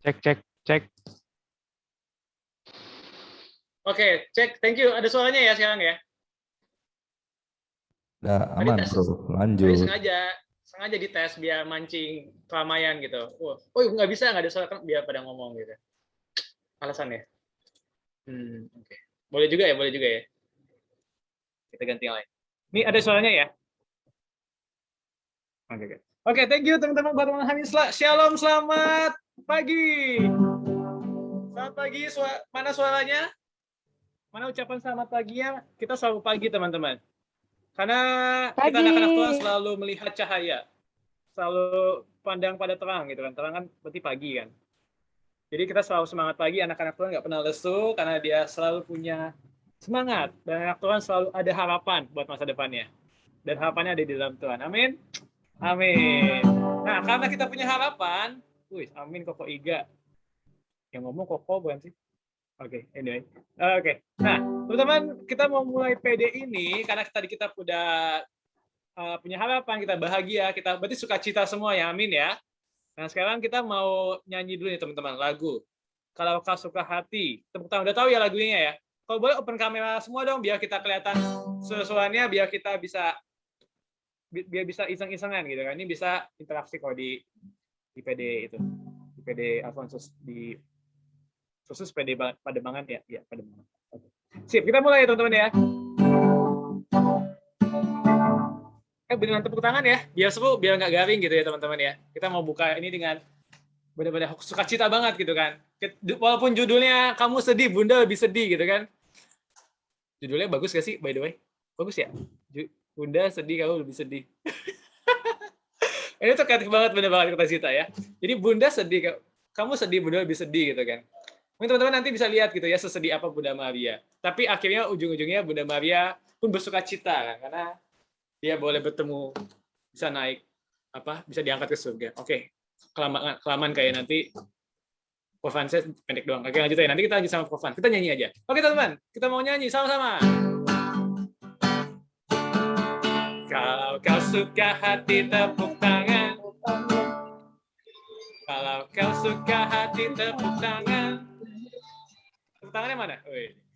Cek, cek, cek. Oke, cek. Thank you. Ada suaranya ya sekarang ya? Udah Tadi aman, tes. bro. Tadi Lanjut. sengaja dites biar mancing keramaian gitu. Oh, nggak bisa, nggak ada suara kan biar pada ngomong gitu. Alasan ya? Oke. Boleh juga ya, boleh juga ya. Kita ganti yang lain. Ini ada suaranya ya? Oke. Oke, thank you teman-teman buat memahami. Shalom, selamat pagi. Selamat pagi. Mana suaranya? Mana ucapan selamat paginya? Kita selalu pagi, teman-teman. Karena kita anak-anak Tuhan selalu melihat cahaya. Selalu pandang pada terang gitu kan. Terang kan berarti pagi kan. Jadi kita selalu semangat pagi, anak-anak Tuhan nggak pernah lesu karena dia selalu punya semangat. Dan anak Tuhan selalu ada harapan buat masa depannya. Dan harapannya ada di dalam Tuhan. Amin. Amin. Nah, karena kita punya harapan, amin Koko Iga. Yang ngomong Koko bukan sih? Oke, anyway. Oke. Nah, teman-teman, kita mau mulai PD ini karena tadi kita udah punya harapan, kita bahagia, kita berarti sukacita semua ya, amin ya. Nah, sekarang kita mau nyanyi dulu nih teman-teman, lagu. Kalau kau suka hati, tepuk tangan, udah tahu ya lagunya ya? Kalau boleh open kamera semua dong, biar kita kelihatan sesuatunya, biar kita bisa iseng-isengan gitu kan. Ini bisa interaksi kalau di PD itu, di PD Alfonsus, di khusus PD Pademangan ya, Pademangan. Oke. Sip, kita mulai ya teman-teman ya. Dengan tepuk tangan ya, biar seru, biar nggak garing gitu ya teman-teman ya. Kita mau buka ini dengan benar-benar sukacita banget gitu kan. Walaupun judulnya kamu sedih, Bunda lebih sedih gitu kan. Judulnya bagus gak sih by the way? Bagus ya? Bunda sedih, kamu lebih sedih. Ini tuh kreatif banget, bener banget kata Zita ya. Jadi Bunda sedih, kamu sedih, Bunda lebih sedih gitu kan. Mungkin teman-teman nanti bisa lihat gitu ya sesedih apa Bunda Maria. Tapi akhirnya ujung-ujungnya Bunda Maria pun bersuka cita kan, karena dia boleh bertemu, bisa naik bisa diangkat ke surga. Oke. Kelamaan kayak nanti Profan saya pendek doang. Oke, lanjut ya. Nanti kita lanjut sama Profan. Kita nyanyi aja. Oke, teman-teman. Kita mau nyanyi sama-sama. Kalau kau suka hati tepuk tangan. Kalau kau suka hati tepuk tangan. Tepuk tangannya mana?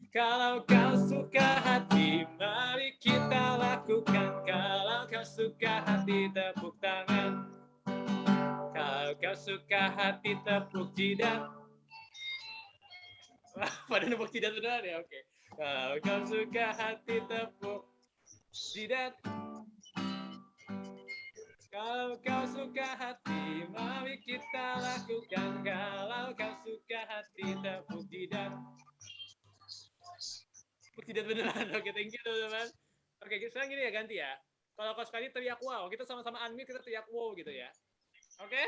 Kalau kau suka hati, mari kita lakukan. Kalau kau suka hati, tepuk tangan. Kalau kau suka hati, tepuk jidat. Pada tepuk jidat beneran ya? Oke. Kalau kau suka hati, tepuk jidat. Kalau kau suka hati, mari kita lakukan. Kalau kau suka hati, tepuk jidat. Tidak beneran. Oke, thank you teman-teman. Oke, sekarang gini ya, ganti ya. Kalau kau sekali teriak wow, kita sama-sama unmute, kita teriak wow gitu ya. Oke?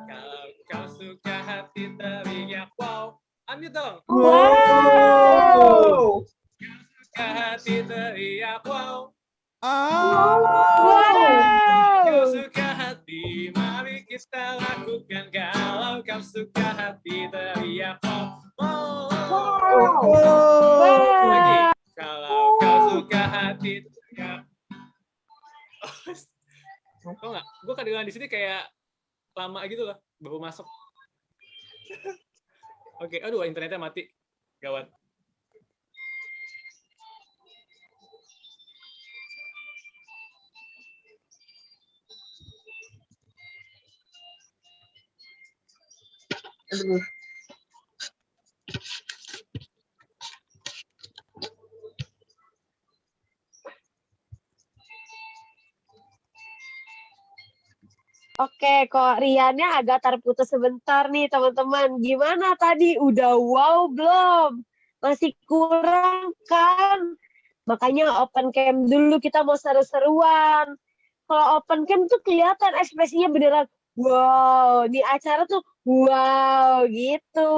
Kalau kau suka hati teriak wow, unmute dong. Wow. Kau suka hati teriak wow. Kau suka hati, mari kita lakukan. Kalau kau suka hati teriak wow. Lagi. Kalau kau suka hati teriak. Kok nggak? Gue kedengeran di sini kayak lama gitu loh, baru masuk. Oke, aduh internetnya mati, gawat. Oke, kok Riannya agak terputus sebentar nih teman-teman. Gimana tadi? Udah wow belum? Masih kurang kan? Makanya open cam dulu, kita mau seru-seruan. Kalau open cam tuh kelihatan ekspresinya beneran wow. Di acara tuh wow gitu.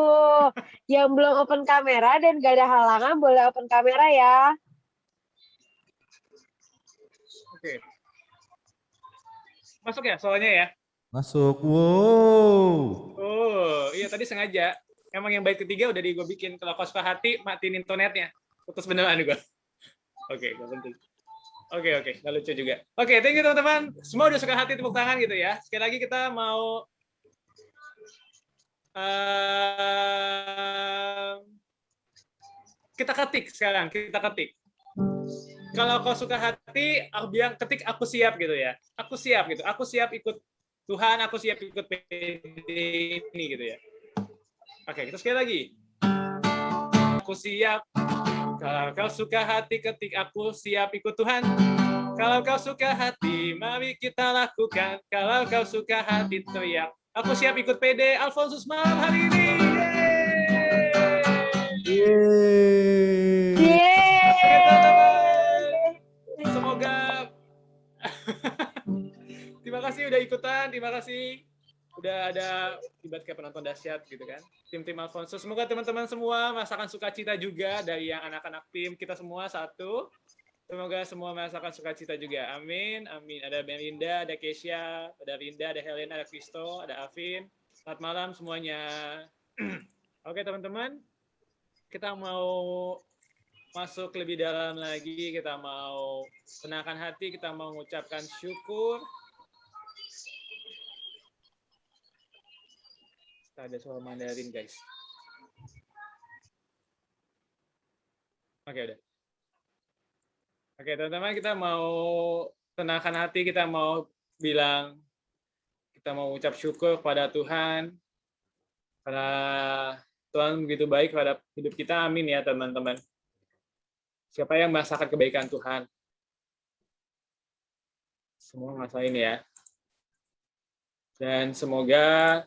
Yang belum open kamera dan gak ada halangan boleh open kamera ya. Oke. Masuk ya soalnya ya? Masuk. Wow. Oh, iya tadi sengaja. Emang yang bait ketiga udah gue bikin. Kalau kau suka hati, matiin internetnya. Putus beneran gue. Oke, gak penting. Oke, gak lucu juga. Oke, thank you teman-teman. Semua udah suka hati, tepuk tangan gitu ya. Sekali lagi kita mau Kita ketik sekarang, kita ketik. Kalau kau suka hati, aku bilang ketik aku siap gitu ya. Aku siap gitu. Aku siap ikut Tuhan, aku siap ikut PD ini gitu ya. Oke, kita sekali lagi. Aku siap. Kalau kau suka hati, ketik aku siap ikut Tuhan. Kalau kau suka hati, mari kita lakukan. Kalau kau suka hati, teriak. Aku siap ikut PD Alfonsus malam hari ini. Yeay. Oke, teman-teman. Semoga terima kasih udah ikutan, terima kasih udah ada ibaratnya penonton dahsyat gitu kan. Tim Alfonso. Semoga teman-teman semua merasakan sukacita juga dari yang anak-anak tim kita semua satu. Semoga semua merasakan sukacita juga. Amin, amin. Ada Belinda, ada Keisha, ada Linda, ada Helena, ada Kristo, ada Afin. Selamat malam semuanya. Oke teman-teman, kita mau masuk lebih dalam lagi, kita mau tenangkan hati, kita mau mengucapkan syukur. Ada soal Mandarin, guys. Oke, udah. Oke, teman-teman, kita mau tenangkan hati, kita mau bilang, kita mau ucap syukur kepada Tuhan, karena Tuhan begitu baik pada hidup kita. Amin ya, teman-teman. Siapa yang merasakan kebaikan Tuhan? Semua ngerasain ya. Dan semoga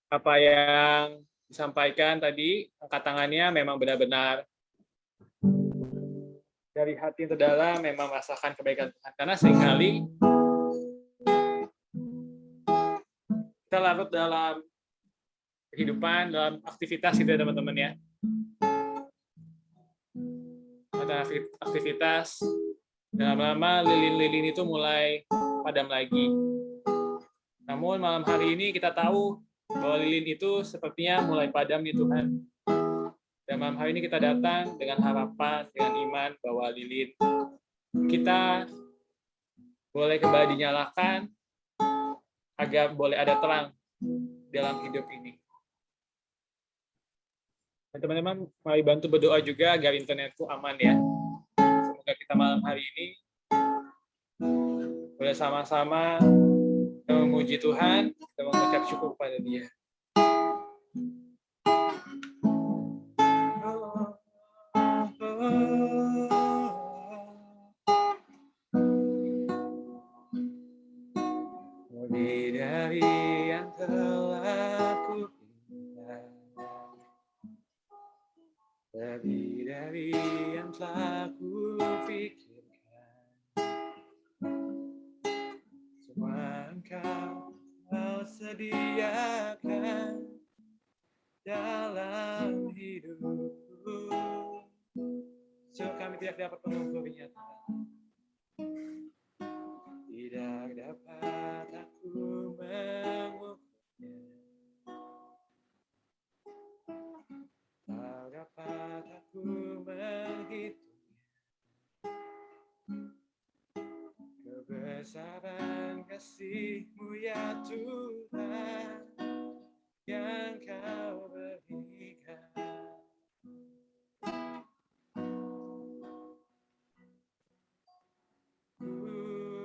apa yang disampaikan tadi, angkat tangannya memang benar-benar dari hati yang terdalam, memang merasakan kebaikan Tuhan. Karena seringkali kita larut dalam kehidupan, dalam aktivitas gitu ya teman-teman ya. Ada aktivitas, dan lama-lama lilin-lilin itu mulai padam lagi. Namun malam hari ini kita tahu bahwa lilin itu sepertinya mulai padam nih Tuhan. Dan malam hari ini kita datang dengan harapan, dengan iman bahwa lilin kita boleh kembali dinyalakan agar boleh ada terang dalam hidup ini. Dan teman-teman, mari bantu berdoa juga agar internetku aman ya. Semoga kita malam hari ini boleh sama-sama memuji Tuhan dan mengucap syukur kepada Dia. Lebih dari yang telah kupikirkan, lebih dari yang telah kupikirkan, semua Engkau sediakan dalam hidupku. So kami tidak dapat mengukurnya, tidak dapat aku mengukurnya, tak dapat aku menghitungnya. Kebesaran kasih-Mu ya Tuhan yang Kau berikan. Ku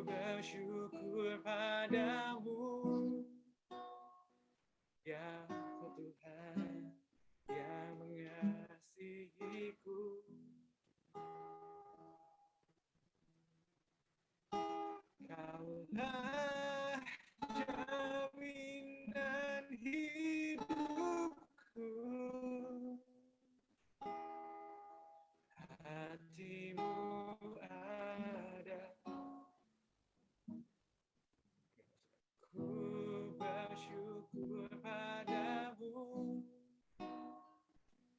bersyukur padamu ya Tuhan yang mengasihiku. Kaulah jaminan hidupku, hati-Mu ada. Ku bersyukur padamu,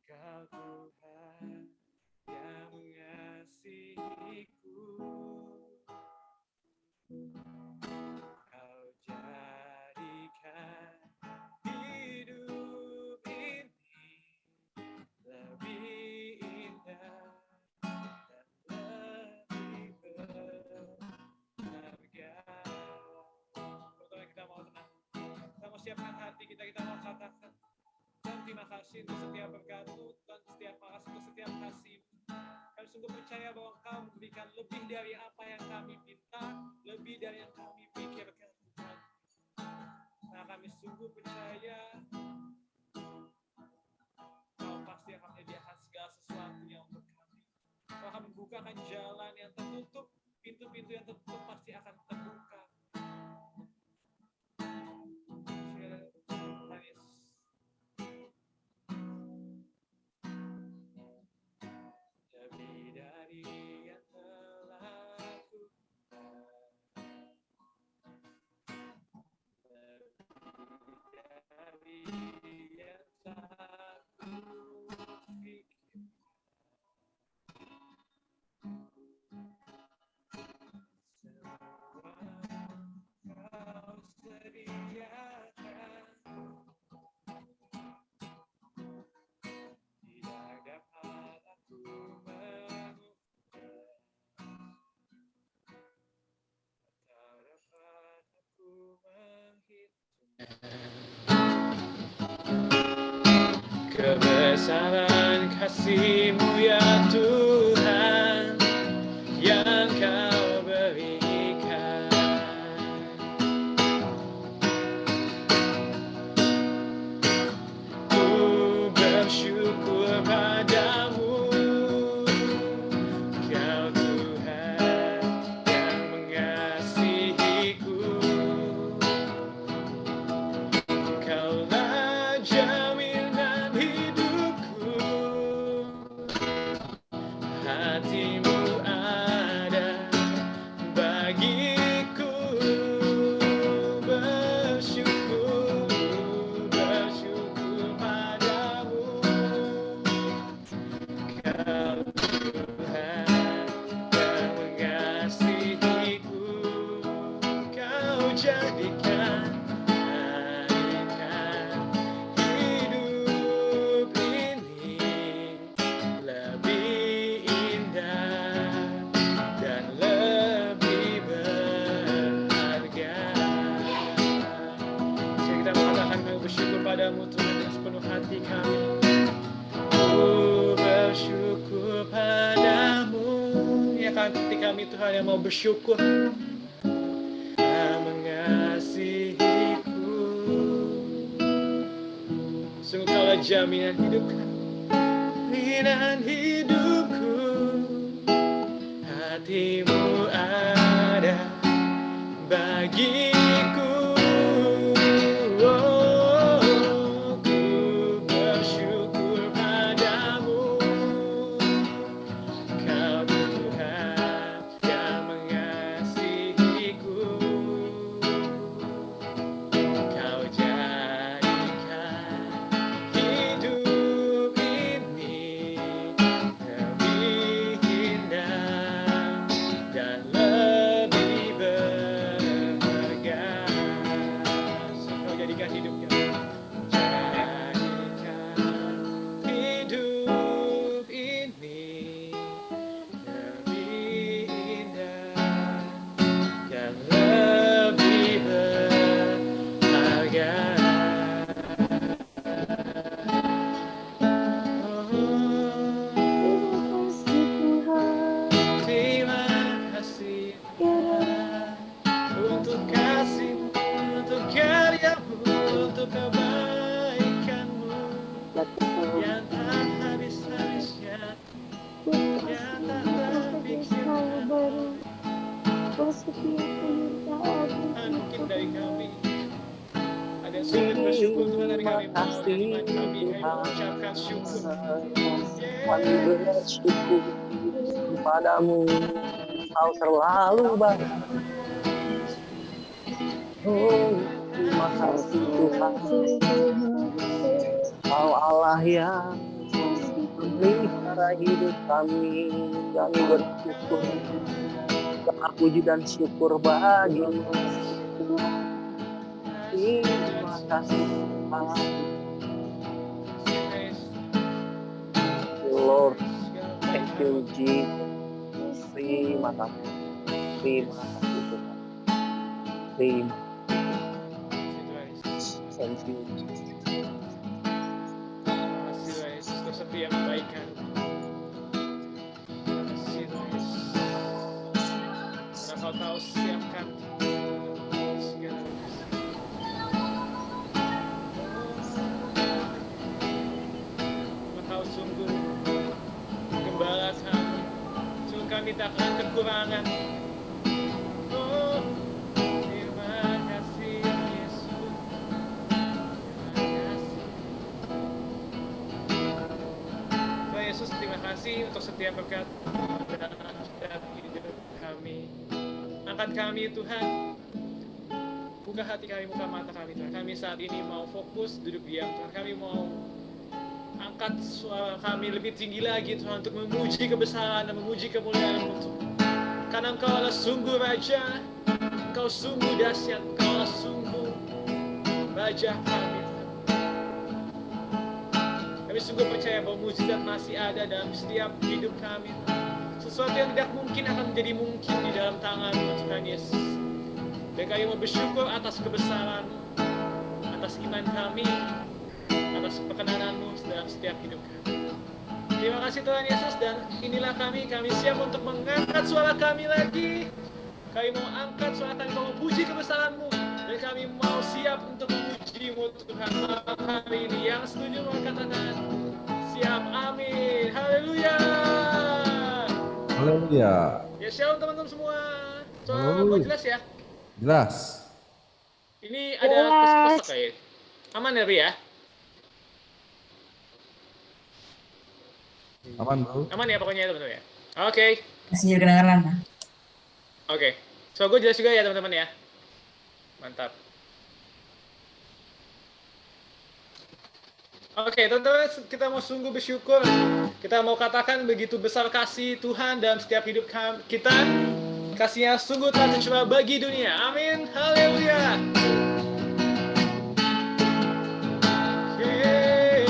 Kau Tuhan yang mengasihiku. siapkan hati kita mau katakan dan terima kasih untuk setiap berkat-Mu dan setiap makasih untuk setiap kasih. Kami sungguh percaya bahwa Engkau memberikan lebih dari apa yang kami minta, lebih dari yang kami pikirkan. Nah, kami sungguh percaya Kau pasti akan menyediakan segala sesuatunya untuk kami. Kau akan membukakan jalan yang tertutup, pintu-pintu yang tertutup pasti akan terbuka. Lebih dari yang telah Kubuat, lebih dari yang tak kupikirkan, semua Kau sediakan. Tidak dapat aku mengukur, tak dapat aku menghitung kebesaran kasih-Mu ya Tuhan yang Kau berikan. Ku bersyukur padamu, Kau Tuhan yang mengasihiku. Kaulah jaminan hidupku, hati-Mu ada bagiku. Bersyukur padamu, Kau Tuhan yang mengasihiku. Kau jadikan hidup ini lebih indah dan lebih berharga. Jadi kita mengatakan kami bersyukur padamu Tuhan dengan sepenuh hati kami. Ku bersyukur padamu. Ya kan, hati kami Tuhan yang mau bersyukur, yang mengasihiku. Sungguh Kaulah jaminan hidupku, jaminan hidupku. Hati-Mu ada bagiku. Oh, ku bersyukur padamu, Kau Tuhan yang mengasihiku. Kau jadikan hidup ini lebih indah dan lebih berharga. Kau jadikan hidup kami, jadikan hidup ini lebih indah dan lebih berharga. Terima kasih Tuhan untuk kasih-Mu, untuk karya-Mu, untuk kebaikan-Mu yang tak habis-habisnya, yang tak terpikirkan. Mungkin dari kami ada yang sulit bersyukur Tuhan, dari kami mau dan iman kami mengucapkan syukur. Kami bersyukur padamu, Kau selalu baik. Oh, terima kasih Tuhan, Kau Allah yang memelihara hidup kami. Kami bersyukur, segala puji dan syukur bagi-Mu. Terima kasih Tuhan. Lord, thank you Jesus. Terima kasih. Terima kasih Tuhan. Terima kasih. Thank you. Terima kasih Tuhan Yesus untuk setiap kebaikan. Terima kasih Tuhan Yesus. Karena Kau tahu siapkan segala urusan. Kau sungguh gembala kami. Sungguh kami tak akan kekurangan. Oh, terima kasih Yesus. Terima kasih. Tuhan Yesus, terima kasih untuk setiap berkat dalam setiap hidup kami. Angkat kami Tuhan. Buka hati kami, buka mata kami Tuhan. Kami saat ini mau fokus, duduk diam Tuhan. Kami mau angkat suara kami lebih tinggi lagi Tuhan untuk memuji kebesaran dan memuji kemuliaan-Mu Tuhan. Karena Engkau adalah sungguh Raja, Engkau sungguh dahsyat, Engkau adalah sungguh Raja kami Tuhan. Kami sungguh percaya bahwa mukjizat masih ada dalam setiap hidup kami Tuhan. Sesuatu yang tidak mungkin akan menjadi mungkin di dalam tangan-Mu Tuhan Yesus. Dan kami mau bersyukur atas kebesaran-Mu, atas iman kami, atas perkenanan-Mu dalam setiap hidup kami. Terima kasih Tuhan Yesus, dan inilah kami siap untuk mengangkat suara kami lagi. Kami mau angkat suara kami, mau puji kebesaran-Mu, dan kami mau siap untuk memuji-Mu Tuhan malam hari ini. Yang setuju mengatakan siap, amin, haleluya. Haleluya. Ya, shalom teman-teman semua. Suara Haleluya. mau jelas ya? Jelas. Ini ada Jelas. kesek-kesek kayak. Aman ya, Ri ya? Aman, Bro. Aman ya pokoknya teman-teman ya? Oke. Masih kedengaran. Oke. So, gue jelas juga ya teman-teman ya? Mantap. Oke, teman-teman, kita mau sungguh bersyukur. Kita mau katakan begitu besar kasih Tuhan dalam setiap hidup kita. Kasihnya sungguh tak tercurah bagi dunia. Amin. Haleluya. Yeay.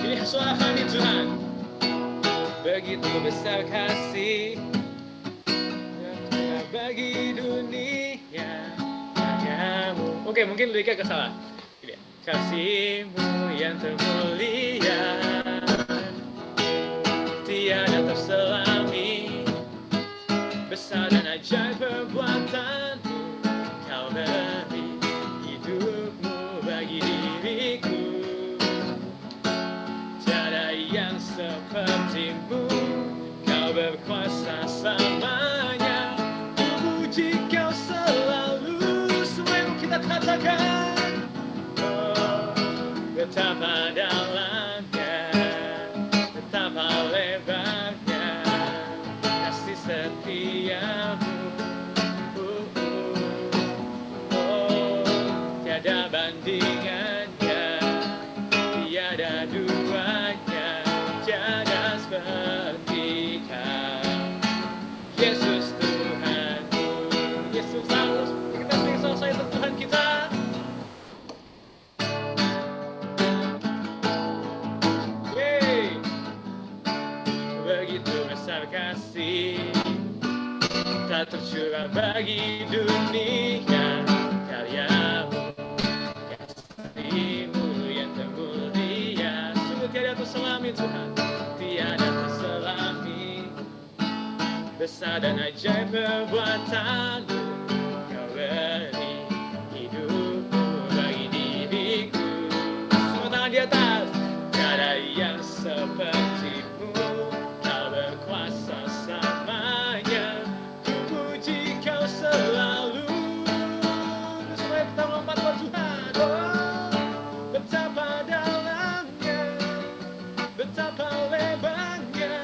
Ini suara kami Tuhan. Begitu besar kasih bagi dunia. Oke, mungkin liriknya agak salah. Kasih-Mu yang termulia tiada terselami, besar dan ajaib perbuatan-Mu. Kau beri hidup-Mu bagi diriku, tiada yang seperti-Mu. Kau berkuasa selamanya, puji Kau selalu. Semua yang kita katakan, betapa dalamnya, betapa lebarnya kasih setia-Mu. Tiada bandingannya, tiada duanya, tiada seperti Kau. Yesus Tuhanku, Yesus harus kita selesai Tuhan kita. Begitu besar kasih tak tercurah bagi dunia. Karya-Mu, kasih-Mu yang termulia, sungguh tiada terselami Tuhan, tiada terselami, besar dan ajaib perbuatan-Mu. Kau beri hidup-Mu bagi diriku. Semua tangan di atas. Tiada yang seperti-Mu, Kau berkuasa selamanya, puji Kau selalu. Supaya kita melompat buat Tuhan. Oh, betapa dalamnya, betapa lebarnya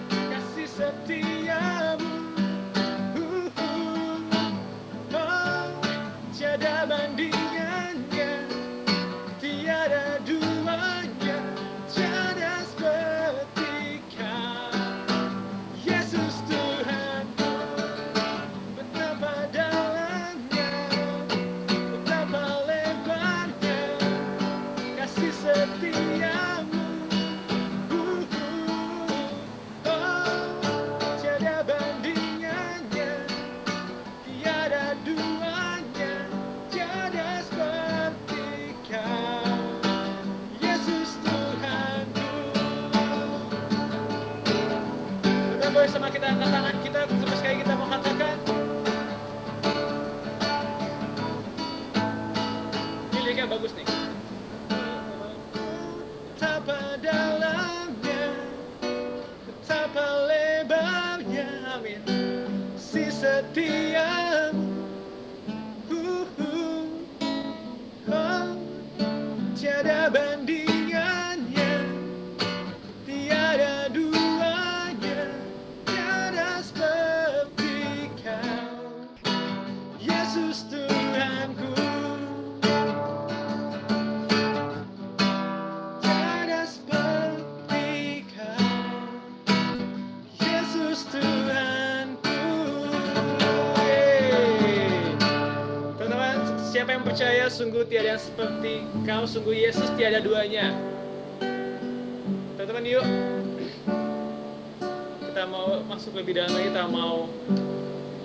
kasih setia-Mu. Oh, tiada bandingannya, tiada duanya, tiada seperti setiamu. Oh, tiada bandingannya, tiada duanya, tiada seperti kau, Yesus Tuhanku. Tiada seperti kau, Yesus Tuhanku. Teman-teman, siapa yang percaya sungguh tiada yang seperti kau, sungguh Yesus tiada duanya. Teman-teman, yuk kita mau masuk lebih dalam lagi, kita mau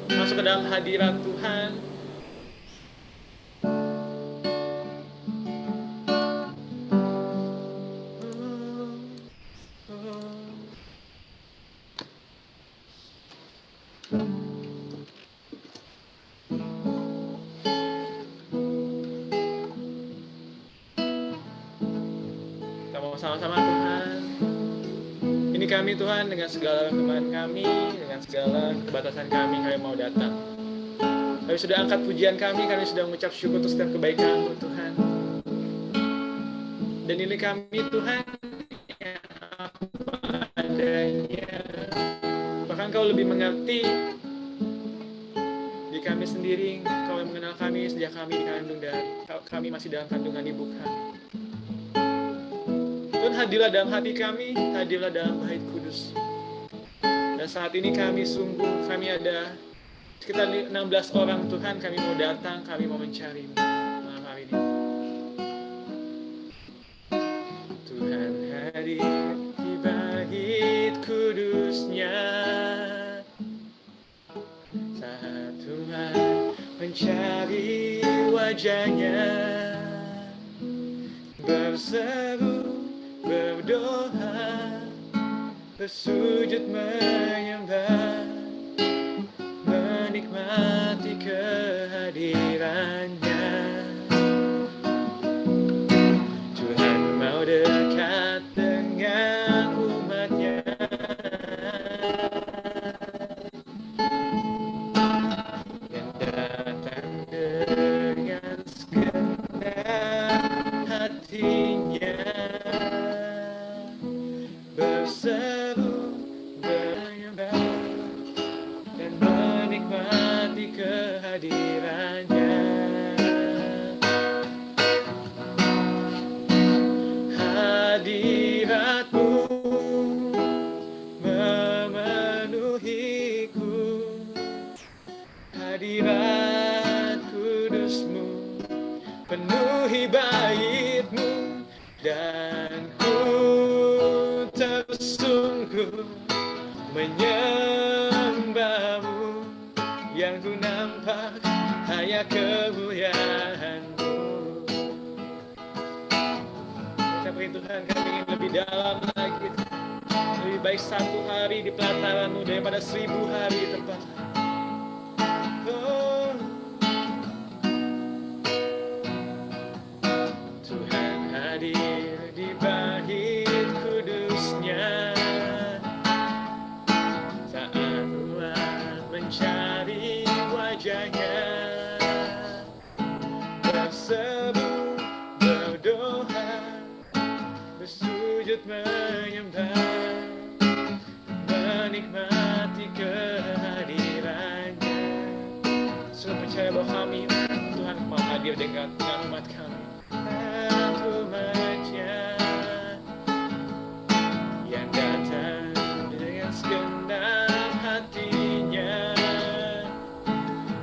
masuk ke dalam hadirat Tuhan. Kita mau sama-sama Tuhan. Ini kami Tuhan, dengan segala kelemahan kami, dengan segala keterbatasan kami mau datang. Kami sudah angkat pujian kami sudah mengucap syukur untuk setiap kebaikan-Mu Tuhan. Dan ini kami Tuhan, yang apa adanya. Bahkan Kau lebih mengerti di kami sendiri. Kau yang mengenal kami sejak kami dikandung dan kami masih dalam kandungan ibu kami. Tuhan, hadirlah dalam hati kami, hadirlah dalam Bait Kudus. Dan saat ini kami ada sekitar 16 orang Tuhan, kami mau datang, kami mau mencari malam hari ini. Tuhan hadir di Bait Kudus-Nya, saat Tuhan mencari wajah-Nya, berseru, berdoa, bersujud menyembah, menikmati kehadiran-Nya. Tuhan mau dekat dengan umat-Nya, yang datang dengan segenap hatinya, berseru, menyembah, dan menikmati kehadiran-Nya. Hadirat-Mu memenuhiku, hadirat Kudus-Mu penuhi Bait-Mu, dan ku tersungguh menyembah-Mu, yang ku nampak hanya kemuliaan-Mu. Kita beri Tuhan, kami ingin lebih dalam lagi. Lebih baik satu hari di pelataran-Mu daripada 1000 hari di tempat lain. Oh, Tuhan hadir di Bait Kudus-Nya, saat Tuhan mencari wajah-Nya, berseru, berdoa, bersujud menyembah, menikmati kehadiran-Nya. Sungguh percaya bahwa kami, Tuhan mau hadir dengan umat kami, umat-Nya, yang datang dengan segenap hatinya,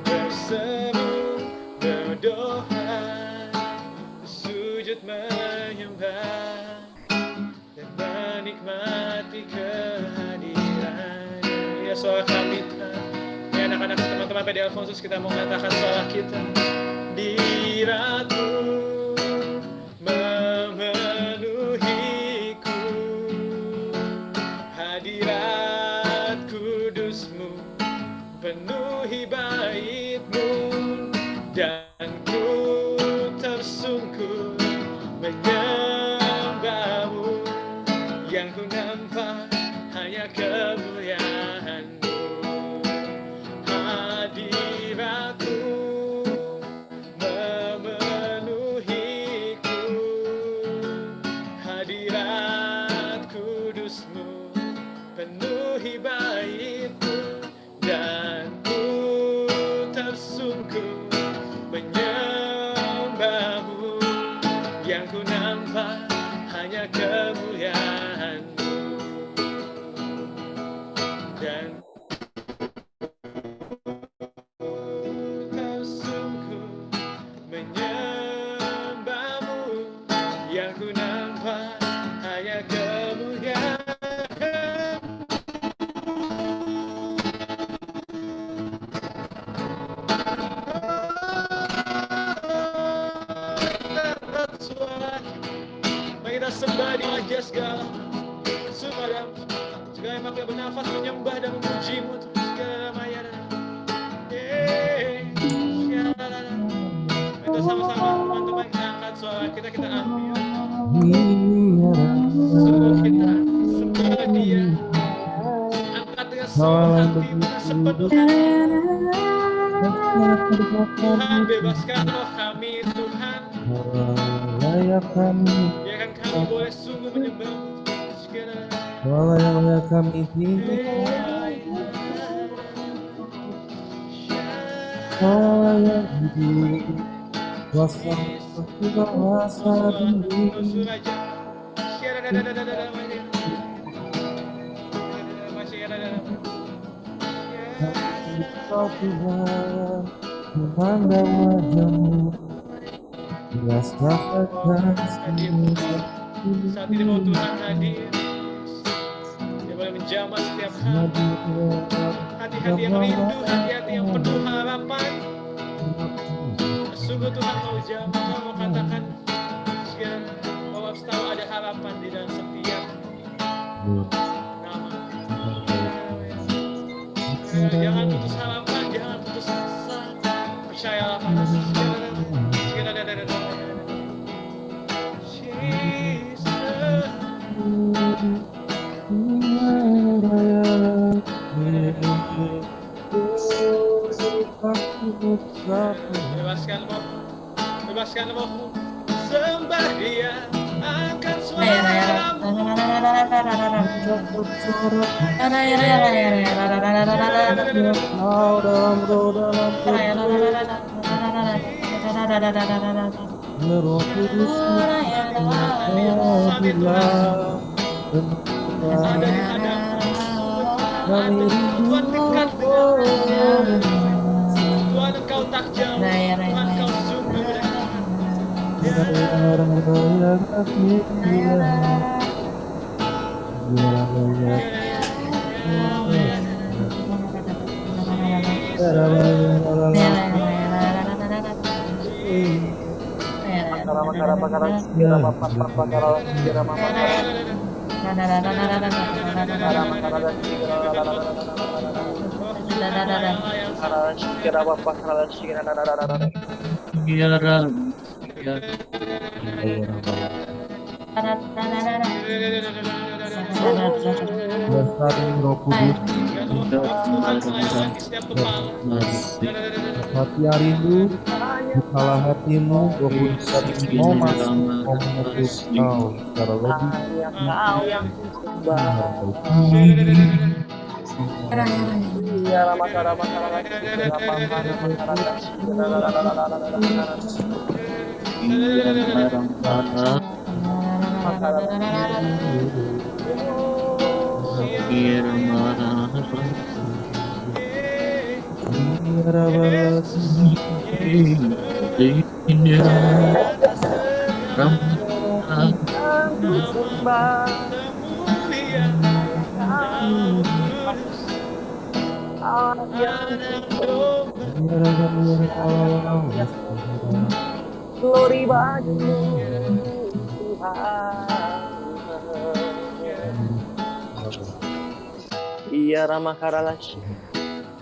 berseru, berdoa, bersujud menyembah, dan menikmati kehadiran. Ya, suara kami Tuhan. Ya, anak-anak, teman-teman PD Alfonsus, kita mau mengatakan suara kita. Hadirat-Mu memenuhiku, hadirat Kudus-Mu penuhi Bait-Mu, dan ku tersungkur menyembah-Mu, yang ku nampak hanya kemuliaan-Mu. hadirat kudusmu penuhi baitmu, dan ku tersungkur menyembahmu. Yang ku nampak hanya kemuliaan-Mu, dan tersungkur menyembahmu. Yang ku nampak hanya kemuliaan. Mari kita sembah di wajah segala Sumadam, segala yang makhluk bernafas menyembah dan memuji-Mu Tuhan. Segala maya kita sama-sama teman-teman, kita angkat suara kita ambil sungguh kita sembah Dia, angkat dengan seluruh hati dengan sepenuh hati. Tuhan, bebaskan roh kami Tuhan, biarkan kami boleh sungguh menyembah-Mu. Layak kami hidup, layak hidup, kuasa diri. Kau Tuhan, memandang wajah-Mu, rasakan semua. Saat ini mau Tuhan hadir, Dia boleh menjamah setiap hati-hati yang rindu, hati-hati yang penuh harapan. Sungguh Tuhan mau jamah, Tuhan mau katakan bahwa setahu ada harapan di dalam setiap nama. Jangan putus harapan, jangan putus asa. Percayalah pada bebaskan rohmu, sembah Dia, angkat suaramu. Roh Kudus Ada di hadapan Tuhan, dekat dengan Tuhan, Engkau tak jauh, Tuhan Engkau sungguh Roh Kudus, hati rindu, bukalah hatimu, Roh Kudus saat ini mau masuk, mau mengetuk Kau secara lebih. Glory bagimu Tuhan. Iya Rama Karalashi,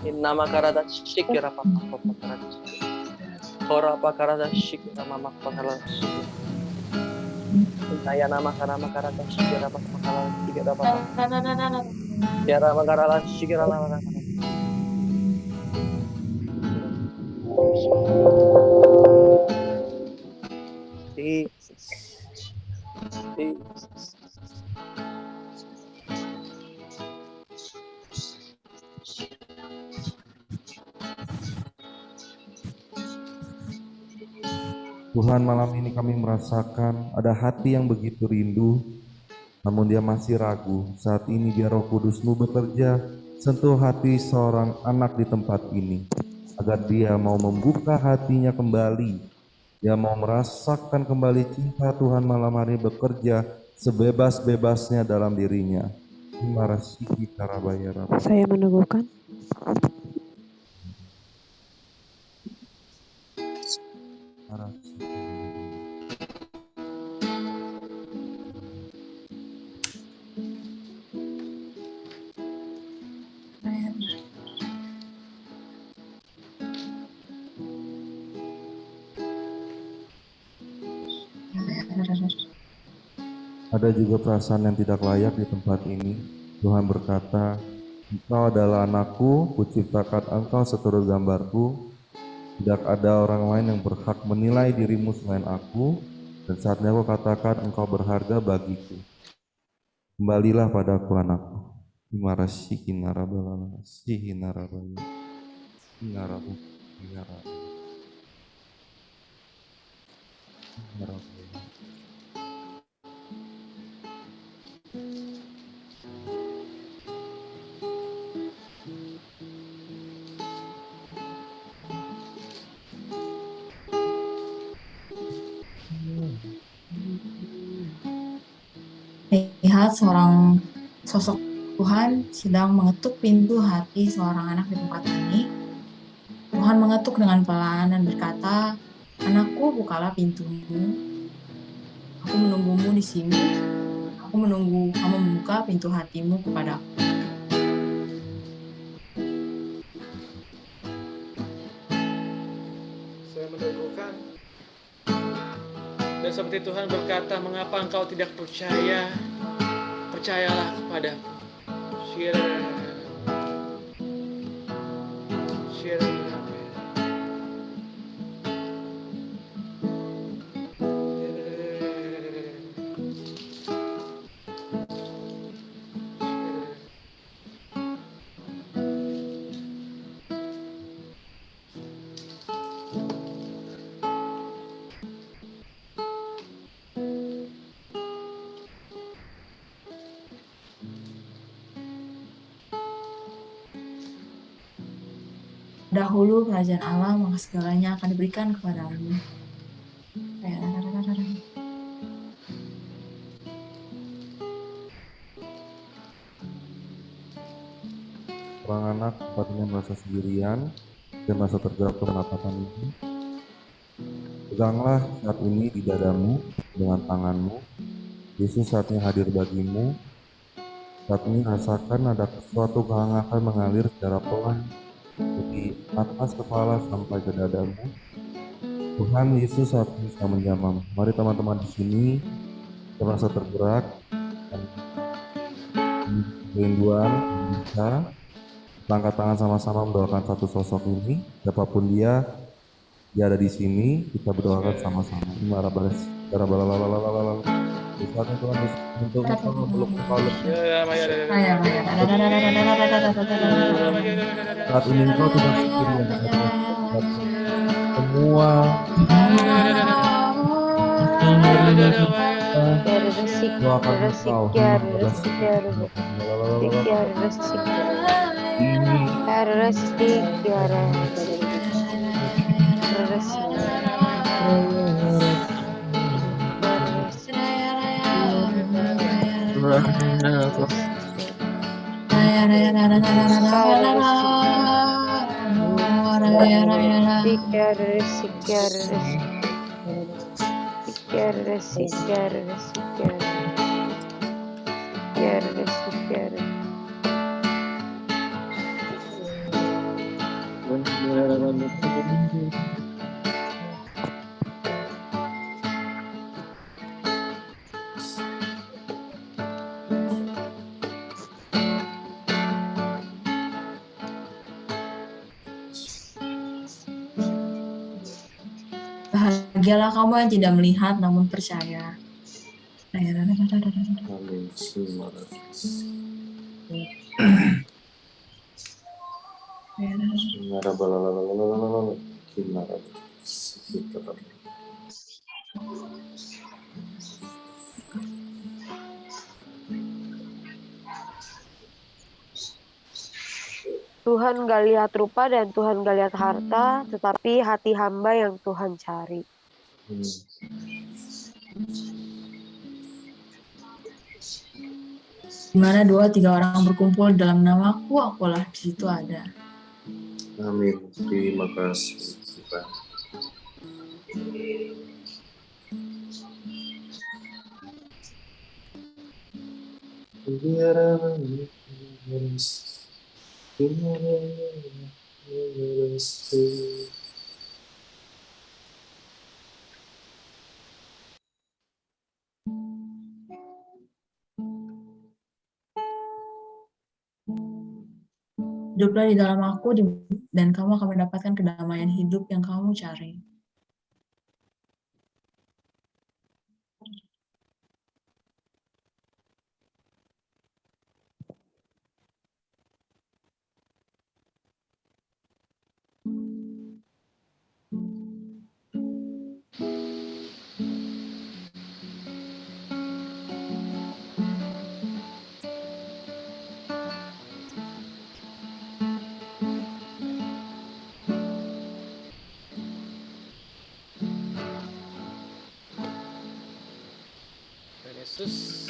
Nama Karadashi kira papa Karadashi, Korapa Karadashi kira mama Karadashi, Saya nama Karadashi kira papa Karadashi kira papa, ya Rama Karalashi kira lama. Jesus. Tuhan, malam ini kami merasakan ada hati yang begitu rindu, namun dia masih ragu. Saat ini biar Roh Kudus-Mu bekerja, sentuh hati seorang anak di tempat ini, agar dia mau membuka hatinya kembali. Dia mau merasakan kembali cinta Tuhan malam hari bekerja sebebas-bebasnya dalam dirinya. Marasiki Karabaya. Saya meneguhkan. Ada juga perasaan yang tidak layak di tempat ini. Tuhan berkata, Engkau adalah anakku, kuciptakan engkau seturut gambarku. Tidak ada orang lain yang berhak menilai dirimu selain aku, dan saatnya aku katakan engkau berharga bagiku. Kembalilah padaku anakku. Imarasiki narabalala, sihi narabaya, inarabu, inarabu, inarabu. Lihat seorang sosok Tuhan sedang mengetuk pintu hati seorang anak di tempat ini. Tuhan mengetuk dengan pelan dan berkata, "Anakku, bukalah pintumu. Aku menunggumu di sini. Aku menunggu kamu membuka pintu hatimu kepadaku." Saya meneguhkan. Dan seperti Tuhan berkata, mengapa engkau tidak percaya? Percayalah kepadaku. Dahulu kerajaan Allah, maka segalanya akan diberikan kepadamu. Seorang anak sepertinya merasa sendirian dan merasa tergerak menatapan ini. Peganglah saat ini di dadamu dengan tanganmu. Yesus saatnya hadir bagimu. Saat ini rasakan ada sesuatu kehangatan mengalir secara pelan dari atas kepala sampai ke dadamu. Tuhan Yesus saat ini sedang menjamah. Mari teman-teman di sini merasa tergerak dan kerinduan bisa angkat tangan sama-sama mendoakan satu sosok ini. Siapapun dia ada di sini, kita berdoakan sama-sama. Marabalas, marabalalalalalala. Saatnya Tuhan untuk meluk engkau lebih. Saat ini engkau tidak sendirian. Semua doakan engkau. Bahagialah kamu yang tidak melihat namun percaya. Amin. Tuhan gak lihat rupa dan Tuhan gak lihat harta, tetapi hati hamba yang Tuhan cari. Di mana 2-3 orang berkumpul dalam namaku, akulah di situ ada. Amin. Terima kasih Tuhan. Hiduplah di dalam aku, dan kamu akan mendapatkan kedamaian hidup yang kamu cari. Tuhan Yesus.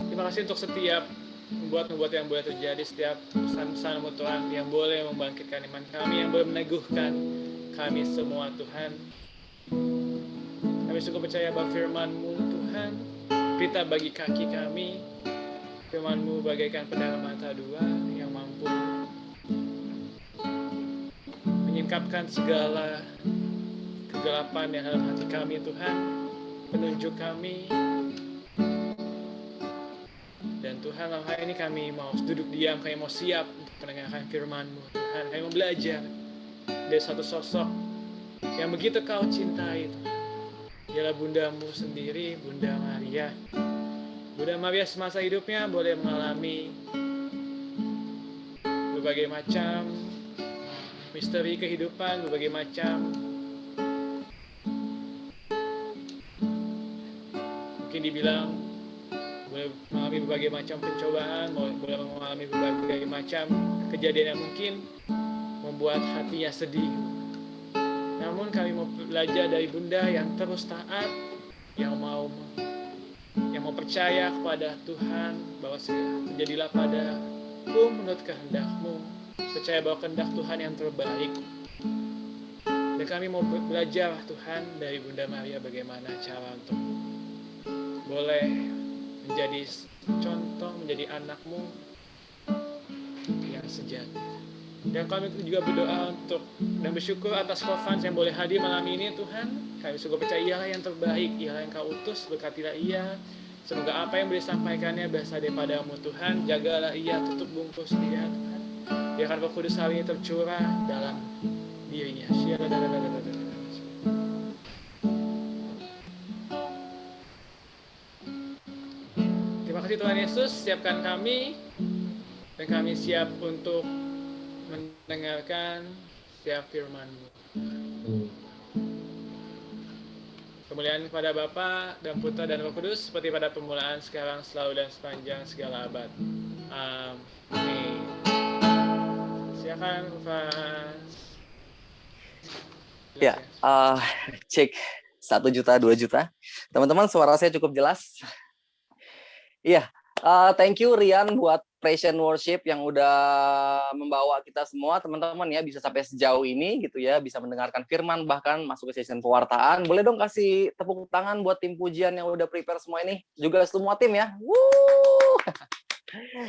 Terima kasih untuk setiap membuat yang boleh terjadi, setiap pesan-pesan-Mu Tuhan yang boleh membangkitkan iman kami, yang boleh meneguhkan kami semua Tuhan. Kami sungguh percaya bahwa firman-Mu Tuhan, berita bagi kaki kami, firman-Mu bagaikan pedang mata dua yang mampu menyingkapkan segala kegelapan yang dalam hati kami Tuhan, penunjuk kami. Dan Tuhan, dalam hari ini kami mau duduk diam, kami mau siap untuk mendengarkan firman-Mu Tuhan. Kami mau belajar dari satu sosok yang begitu Kau cintai Tuhan. Ialah Bunda-Mu sendiri, Bunda Maria. Bunda Maria semasa hidupnya boleh mengalami berbagai macam misteri kehidupan, berbagai macam mungkin dibilang boleh mengalami berbagai macam pencobaan, boleh mengalami berbagai macam kejadian yang mungkin membuat hatinya sedih. Namun kami mau belajar dari Bunda yang terus taat, yang mau percaya kepada Tuhan bahwa terjadilah padaku menurut kehendak-Mu, percaya bahwa kehendak Tuhan yang terbaik. Dan kami mau belajar Tuhan dari Bunda Maria bagaimana cara untuk boleh menjadi contoh, menjadi anak-Mu yang sejati. Dan kami juga berdoa untuk dan bersyukur atas Kofans yang boleh hadir malam ini Tuhan. Kami sungguh percaya ialah yang terbaik, ialah yang Kau utus, berkatilah ia. Semoga apa yang boleh disampaikannya berasal daripada-Mu Tuhan. Jagalah ia, tutup bungkus dia Tuhan. Biarkan Roh Kudus hari ini tercurah dalam dirinya. Terima kasih Tuhan Yesus, siapkan kami dan kami siap untuk mendengarkan setiap firman-Mu. Kemuliaan kepada Bapa dan Putra dan Roh Kudus seperti pada permulaan, sekarang, selalu dan sepanjang segala abad. Amin. Silakan Mas. Ya, cek 1 juta, 2 juta. Teman-teman, suara saya cukup jelas. Iya, thank you Rian buat Praise and Worship yang udah membawa kita semua teman-teman ya bisa sampai sejauh ini gitu ya, bisa mendengarkan firman bahkan masuk ke sesi pewartaan. Boleh dong kasih tepuk tangan buat tim pujian yang udah prepare semua ini, juga semua tim ya. Woo!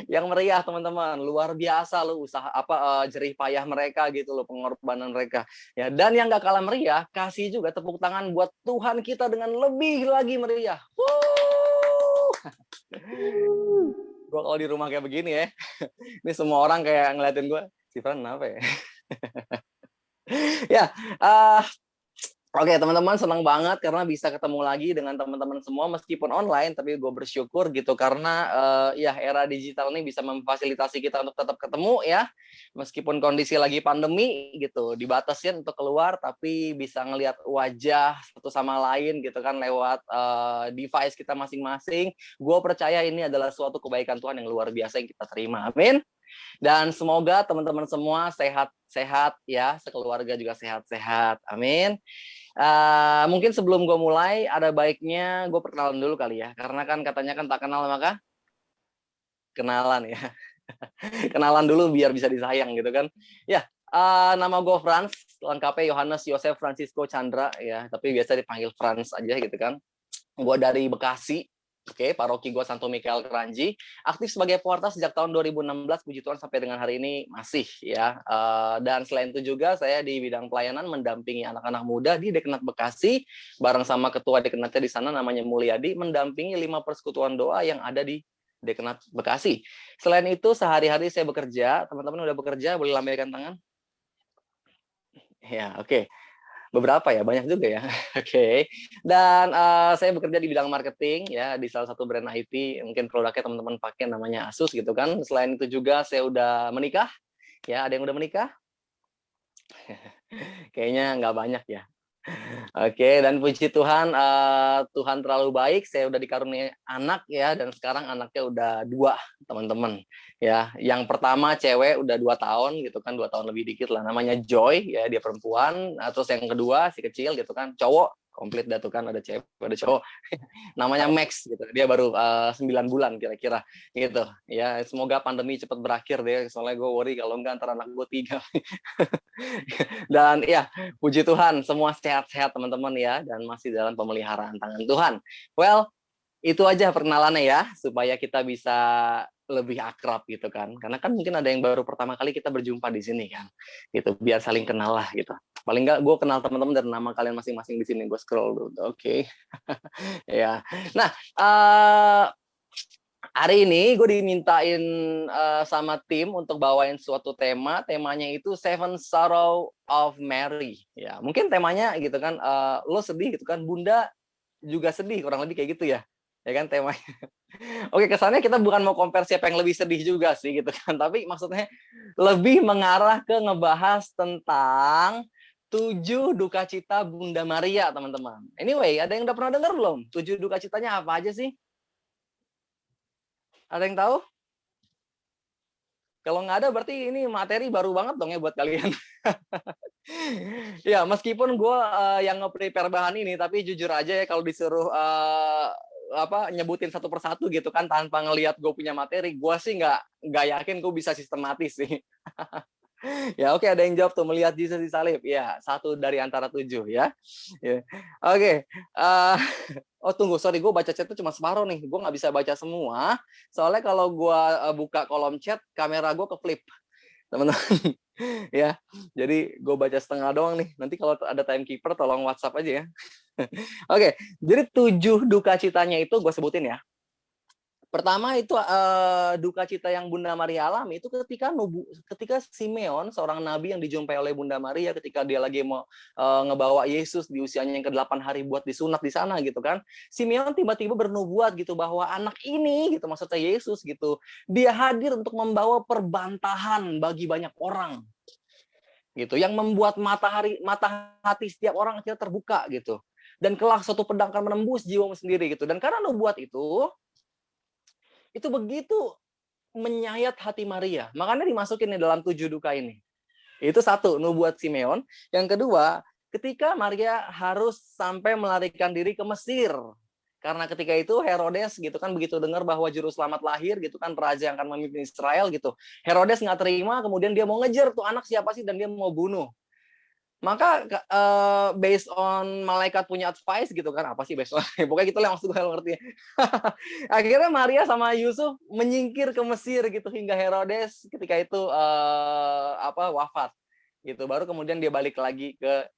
Yang meriah teman-teman, luar biasa loh usaha jerih payah mereka gitu loh, pengorbanan mereka. Ya, dan yang gak kalah meriah, kasih juga tepuk tangan buat Tuhan kita dengan lebih lagi meriah. Woo! Gue kalau di rumah kayak begini ya, ini semua orang kayak ngeliatin gue, si Fran kenapa ya? Ya, Oke, teman-teman, senang banget karena bisa ketemu lagi dengan teman-teman semua meskipun online, tapi gue bersyukur gitu karena ya era digital ini bisa memfasilitasi kita untuk tetap ketemu ya. Meskipun kondisi lagi pandemi gitu, dibatasin untuk keluar tapi bisa ngelihat wajah satu sama lain gitu kan lewat device kita masing-masing. Gue percaya ini adalah suatu kebaikan Tuhan yang luar biasa yang kita terima. Amin. Dan semoga teman-teman semua sehat-sehat ya, sekeluarga juga sehat-sehat. Amin. Mungkin sebelum gue mulai, ada baiknya gue perkenalan dulu kali ya. Karena kan katanya kan tak kenal maka kenalan ya. Kenalan dulu biar bisa disayang gitu kan. Ya, nama gue Franz, lengkapnya Yohanes Yosef Francisco Chandra ya. Tapi biasa dipanggil Franz aja gitu kan. Gue dari Bekasi. Oke, paroki gue Santo Mikael Keranji. Aktif sebagai pewarta sejak tahun 2016, puji Tuhan sampai dengan hari ini masih ya. Dan selain itu juga saya di bidang pelayanan mendampingi anak-anak muda di Deknat Bekasi, bareng sama ketua Deknatnya di sana namanya Mulyadi, mendampingi 5 persekutuan doa yang ada di Deknat Bekasi. Selain itu sehari-hari saya bekerja, teman-teman udah bekerja, boleh lambaikan tangan? Ya, oke. Beberapa ya, banyak juga ya. Oke. Dan saya bekerja di bidang marketing ya di salah satu brand IT. Mungkin produknya teman-teman pakai namanya Asus gitu kan. Selain itu juga saya udah menikah. Ya, ada yang udah menikah? Kayaknya nggak banyak ya. Oke, dan puji Tuhan, Tuhan terlalu baik. Saya udah dikaruniai anak ya, dan sekarang anaknya udah 2, teman-teman. Ya, yang pertama cewek udah 2 tahun gitu kan, 2 tahun lebih dikit lah. Namanya Joy ya, dia perempuan. Nah, terus yang kedua si kecil gitu kan, cowok. Komplit dah tuh kan, ada cewek, ada cowok. Namanya Max gitu. Dia baru 9 bulan kira-kira gitu. Ya, semoga pandemi cepat berakhir deh. Soalnya gue worry kalau enggak antara anak gue 3. Dan ya, puji Tuhan, semua sehat-sehat teman-teman ya, dan masih dalam pemeliharaan tangan Tuhan. Well, itu aja perkenalannya ya, supaya kita bisa lebih akrab gitu kan. Karena kan mungkin ada yang baru pertama kali kita berjumpa di sini kan. Gitu, biar saling kenal lah gitu. Paling nggak gue kenal teman-teman dari nama kalian masing-masing di sini. Gue scroll dulu. Oke. Ya. Nah, hari ini gue dimintain sama tim untuk bawain suatu tema. Temanya itu Seven Sorrow of Mary. Ya, mungkin temanya gitu kan, lo sedih gitu kan, Bunda juga sedih, kurang lebih kayak gitu ya. Ya kan temanya. Oke, kesannya kita bukan mau compare siapa yang lebih sedih juga sih gitu kan. Tapi maksudnya lebih mengarah ke ngebahas tentang 7 duka cita Bunda Maria, teman-teman. Anyway, ada yang udah pernah dengar belum? 7 duka citanya apa aja sih? Ada yang tahu? Kalau nggak ada berarti ini materi baru banget dong ya buat kalian. Ya, meskipun gue yang nge-prepare bahan ini, tapi jujur aja ya kalau disuruh nyebutin satu persatu gitu kan tanpa ngelihat gue punya materi, gue sih nggak yakin gue bisa sistematis sih. Ya oke, ada yang jawab tuh, melihat Yesus di salib. Ya, 1 dari antara 7 ya. Ya. Oke. Oh tunggu, sorry, gue baca chat itu cuma separuh nih. Gue nggak bisa baca semua. Soalnya kalau gue buka kolom chat, kamera gue ke flip. Teman-teman. Ya, jadi gue baca setengah doang nih. Nanti kalau ada timekeeper tolong WhatsApp aja ya. Oke, jadi 7 duka citanya itu gue sebutin ya. Pertama itu duka cita yang Bunda Maria alami itu ketika Simeon, seorang nabi yang dijumpai oleh Bunda Maria ketika dia lagi mau ngebawa Yesus di usianya yang ke-8 hari buat disunat di sana gitu kan. Simeon tiba-tiba bernubuat gitu bahwa anak ini gitu, maksudnya Yesus gitu, dia hadir untuk membawa perbantahan bagi banyak orang. Gitu, yang membuat mata hati setiap orang akhirnya terbuka gitu. Dan kelak suatu pedang akan menembus jiwamu sendiri gitu. Dan karena nubuat itu begitu menyayat hati Maria. Makanya dimasukin nih dalam 7 duka ini. Itu 1, nubuat Simeon. Yang kedua, ketika Maria harus sampai melarikan diri ke Mesir. Karena ketika itu Herodes gitu kan begitu dengar bahwa juru selamat lahir gitu kan, raja yang akan memimpin Israel gitu. Herodes nggak terima, kemudian dia mau ngejar tuh anak siapa sih dan dia mau bunuh. Maka based on malaikat punya advice gitu kan, apa sih based on, pokoknya gitu lah maksud gue, ngerti. Akhirnya Maria sama Yusuf menyingkir ke Mesir gitu hingga Herodes ketika itu wafat gitu. Baru kemudian dia balik lagi ke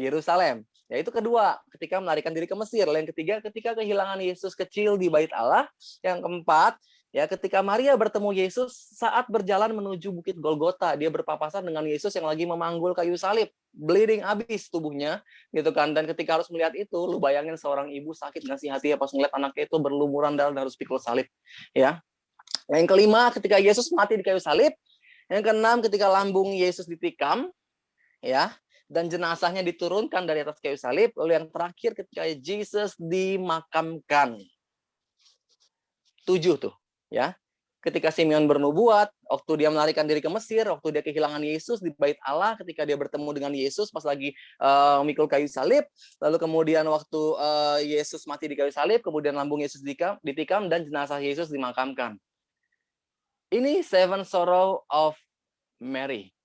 Yerusalem. Ya itu kedua, ketika melarikan diri ke Mesir. Yang ketiga, ketika kehilangan Yesus kecil di Bait Allah. Yang keempat, Ya, ketika Maria bertemu Yesus saat berjalan menuju Bukit Golgota, dia berpapasan dengan Yesus yang lagi memanggul kayu salib, bleeding abis tubuhnya, gitu kan. Dan ketika harus melihat itu, lu bayangin seorang ibu sakit nggak sih hati ya pas melihat anaknya itu berlumuran darah dan harus pikul salib, ya. Yang kelima, ketika Yesus mati di kayu salib. Yang keenam, ketika lambung Yesus ditikam, ya, dan jenazahnya diturunkan dari atas kayu salib. Lalu yang terakhir, ketika Yesus dimakamkan. 7 tuh, ya. Ketika Simeon bernubuat, waktu dia melarikan diri ke Mesir, waktu dia kehilangan Yesus di bait Allah, ketika dia bertemu dengan Yesus pas lagi memikul kayu salib, lalu kemudian waktu Yesus mati di kayu salib, kemudian lambung Yesus ditikam dan jenazah Yesus dimakamkan. Ini Seven Sorrow of Mary.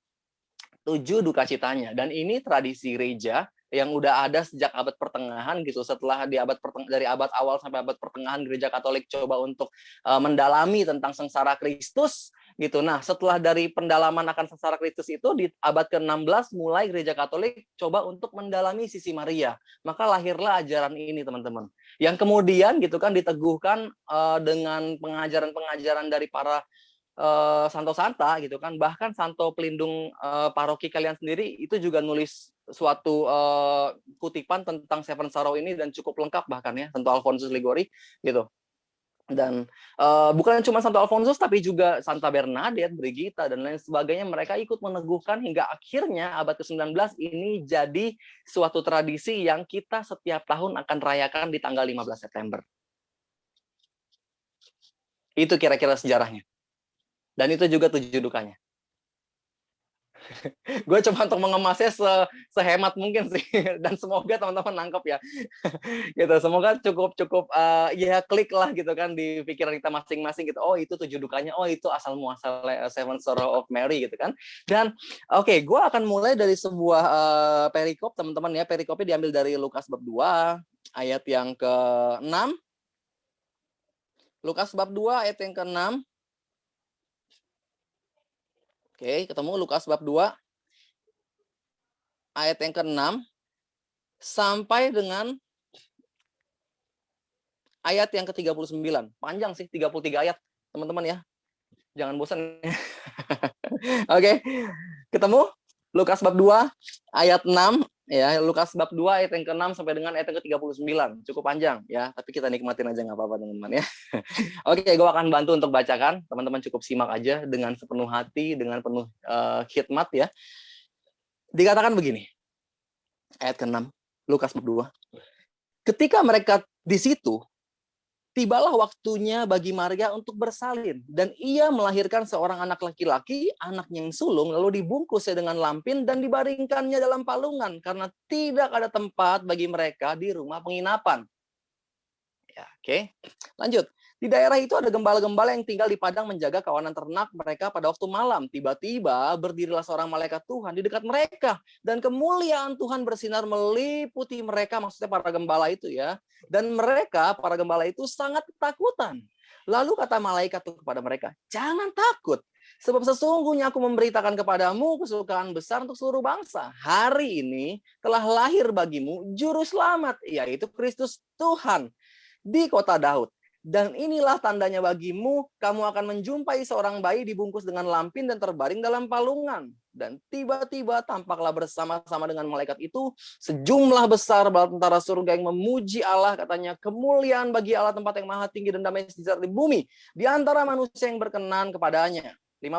7 duka citanya. Dan ini tradisi gereja yang udah ada sejak abad pertengahan gitu. Setelah dari abad awal sampai abad pertengahan, gereja Katolik coba untuk mendalami tentang sengsara Kristus gitu. Nah, setelah dari pendalaman akan sengsara Kristus itu di abad ke-16 mulai gereja Katolik coba untuk mendalami sisi Maria. Maka lahirlah ajaran ini, teman-teman. Yang kemudian gitu kan diteguhkan dengan pengajaran-pengajaran dari para Santo Santa gitu kan, bahkan Santo pelindung paroki kalian sendiri itu juga nulis suatu kutipan tentang Seven Sorrow ini dan cukup lengkap bahkan ya, Santo Alfonsus Liguori gitu. Dan bukan cuma Santo Alfonsus tapi juga Santa Bernadette, Brigita dan lain sebagainya, mereka ikut meneguhkan hingga akhirnya abad ke-19 ini jadi suatu tradisi yang kita setiap tahun akan rayakan di tanggal 15 September. Itu kira-kira sejarahnya. Dan itu juga 7 dukanya. Gue coba untuk mengemasnya sehemat mungkin sih, dan semoga teman-teman nangkep ya. Gitu, semoga cukup ya klik lah gitu kan di pikiran kita masing-masing gitu. Oh itu 7 dukanya, oh itu asal muasal Seven Sorrow of Mary gitu kan. Dan oke, gue akan mulai dari sebuah perikop teman-teman ya. Perikopnya diambil dari Lukas bab 2 ayat yang ke-6. Lukas bab 2 ayat yang ke-6. Oke, ketemu Lukas bab 2 ayat yang ke-6 sampai dengan ayat yang ke-39. Panjang sih, 33 ayat, teman-teman ya. Jangan bosan. Oke, ketemu Lukas bab 2 ayat 6 ya, Lukas bab 2 ayat yang ke-6 sampai dengan ayat yang ke-39. Cukup panjang ya, tapi kita nikmatin aja nggak apa-apa teman-teman ya. Oke, gue akan bantu untuk bacakan. Teman-teman cukup simak aja dengan sepenuh hati, dengan penuh khidmat ya. Dikatakan begini. Ayat ke-6, Lukas bab 2. Ketika mereka di situ, tibalah waktunya bagi Maria untuk bersalin, dan ia melahirkan seorang anak laki-laki, anaknya yang sulung, lalu dibungkusnya dengan lampin dan dibaringkannya dalam palungan, karena tidak ada tempat bagi mereka di rumah penginapan. Ya, oke. Lanjut. Di daerah itu ada gembala-gembala yang tinggal di padang menjaga kawanan ternak mereka pada waktu malam. Tiba-tiba berdirilah seorang malaikat Tuhan di dekat mereka. Dan kemuliaan Tuhan bersinar meliputi mereka, maksudnya para gembala itu ya. Dan mereka, para gembala itu sangat ketakutan. Lalu kata malaikat itu kepada mereka, jangan takut. Sebab sesungguhnya aku memberitakan kepadamu kesukaan besar untuk seluruh bangsa. Hari ini telah lahir bagimu juru selamat, yaitu Kristus Tuhan di kota Daud. Dan inilah tandanya bagimu, kamu akan menjumpai seorang bayi dibungkus dengan lampin dan terbaring dalam palungan. Dan tiba-tiba tampaklah bersama-sama dengan malaikat itu sejumlah besar bala tentara surga yang memuji Allah, katanya kemuliaan bagi Allah tempat yang maha tinggi dan damai sejahtera di bumi di antara manusia yang berkenan kepadanya. 15.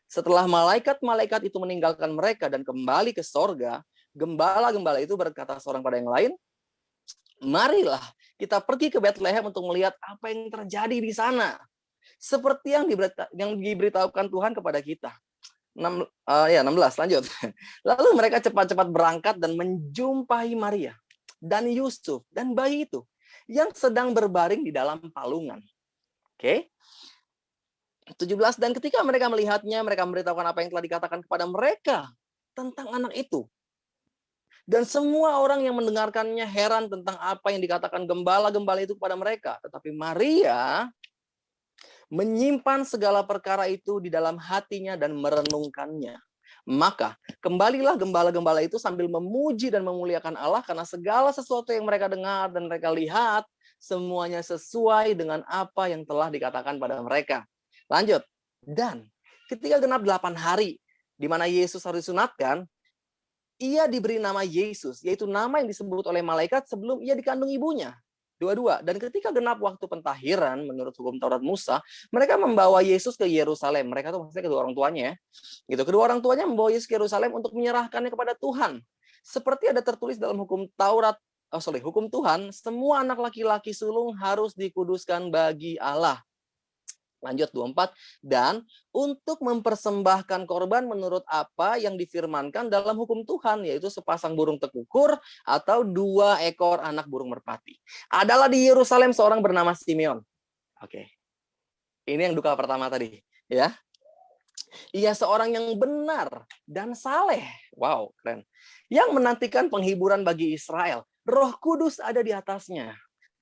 Setelah malaikat-malaikat itu meninggalkan mereka dan kembali ke sorga, gembala-gembala itu berkata seorang pada yang lain, marilah kita pergi ke Bethlehem untuk melihat apa yang terjadi di sana. Seperti yang diberitahukan Tuhan kepada kita. 16, lanjut. Lalu mereka cepat-cepat berangkat dan menjumpai Maria dan Yusuf dan bayi itu yang sedang berbaring di dalam palungan. Oke. 17. Dan ketika mereka melihatnya, mereka memberitahukan apa yang telah dikatakan kepada mereka tentang anak itu. Dan semua orang yang mendengarkannya heran tentang apa yang dikatakan gembala-gembala itu kepada mereka. Tetapi Maria menyimpan segala perkara itu di dalam hatinya dan merenungkannya. Maka kembalilah gembala-gembala itu sambil memuji dan memuliakan Allah karena segala sesuatu yang mereka dengar dan mereka lihat semuanya sesuai dengan apa yang telah dikatakan pada mereka. Lanjut. Dan ketika genap 8 hari, di mana Yesus harus disunatkan, ia diberi nama Yesus, yaitu nama yang disebut oleh malaikat sebelum ia dikandung ibunya. Dua-dua. Dan ketika genap waktu pentahiran, menurut hukum Taurat Musa, mereka membawa Yesus ke Yerusalem. Mereka tuh maksudnya kedua orang tuanya ya. Gitu. Kedua orang tuanya membawa Yesus ke Yerusalem untuk menyerahkannya kepada Tuhan. Seperti ada tertulis dalam hukum Taurat, hukum Tuhan, semua anak laki-laki sulung harus dikuduskan bagi Allah. Lanjut 24, dan untuk mempersembahkan korban menurut apa yang difirmankan dalam hukum Tuhan, yaitu sepasang burung tekukur atau 2 ekor anak burung merpati. Adalah di Yerusalem seorang bernama Simeon. Oke. Ini yang duka pertama tadi, ya. Ia seorang yang benar dan saleh. Wow, keren. Yang menantikan penghiburan bagi Israel. Roh Kudus ada di atasnya.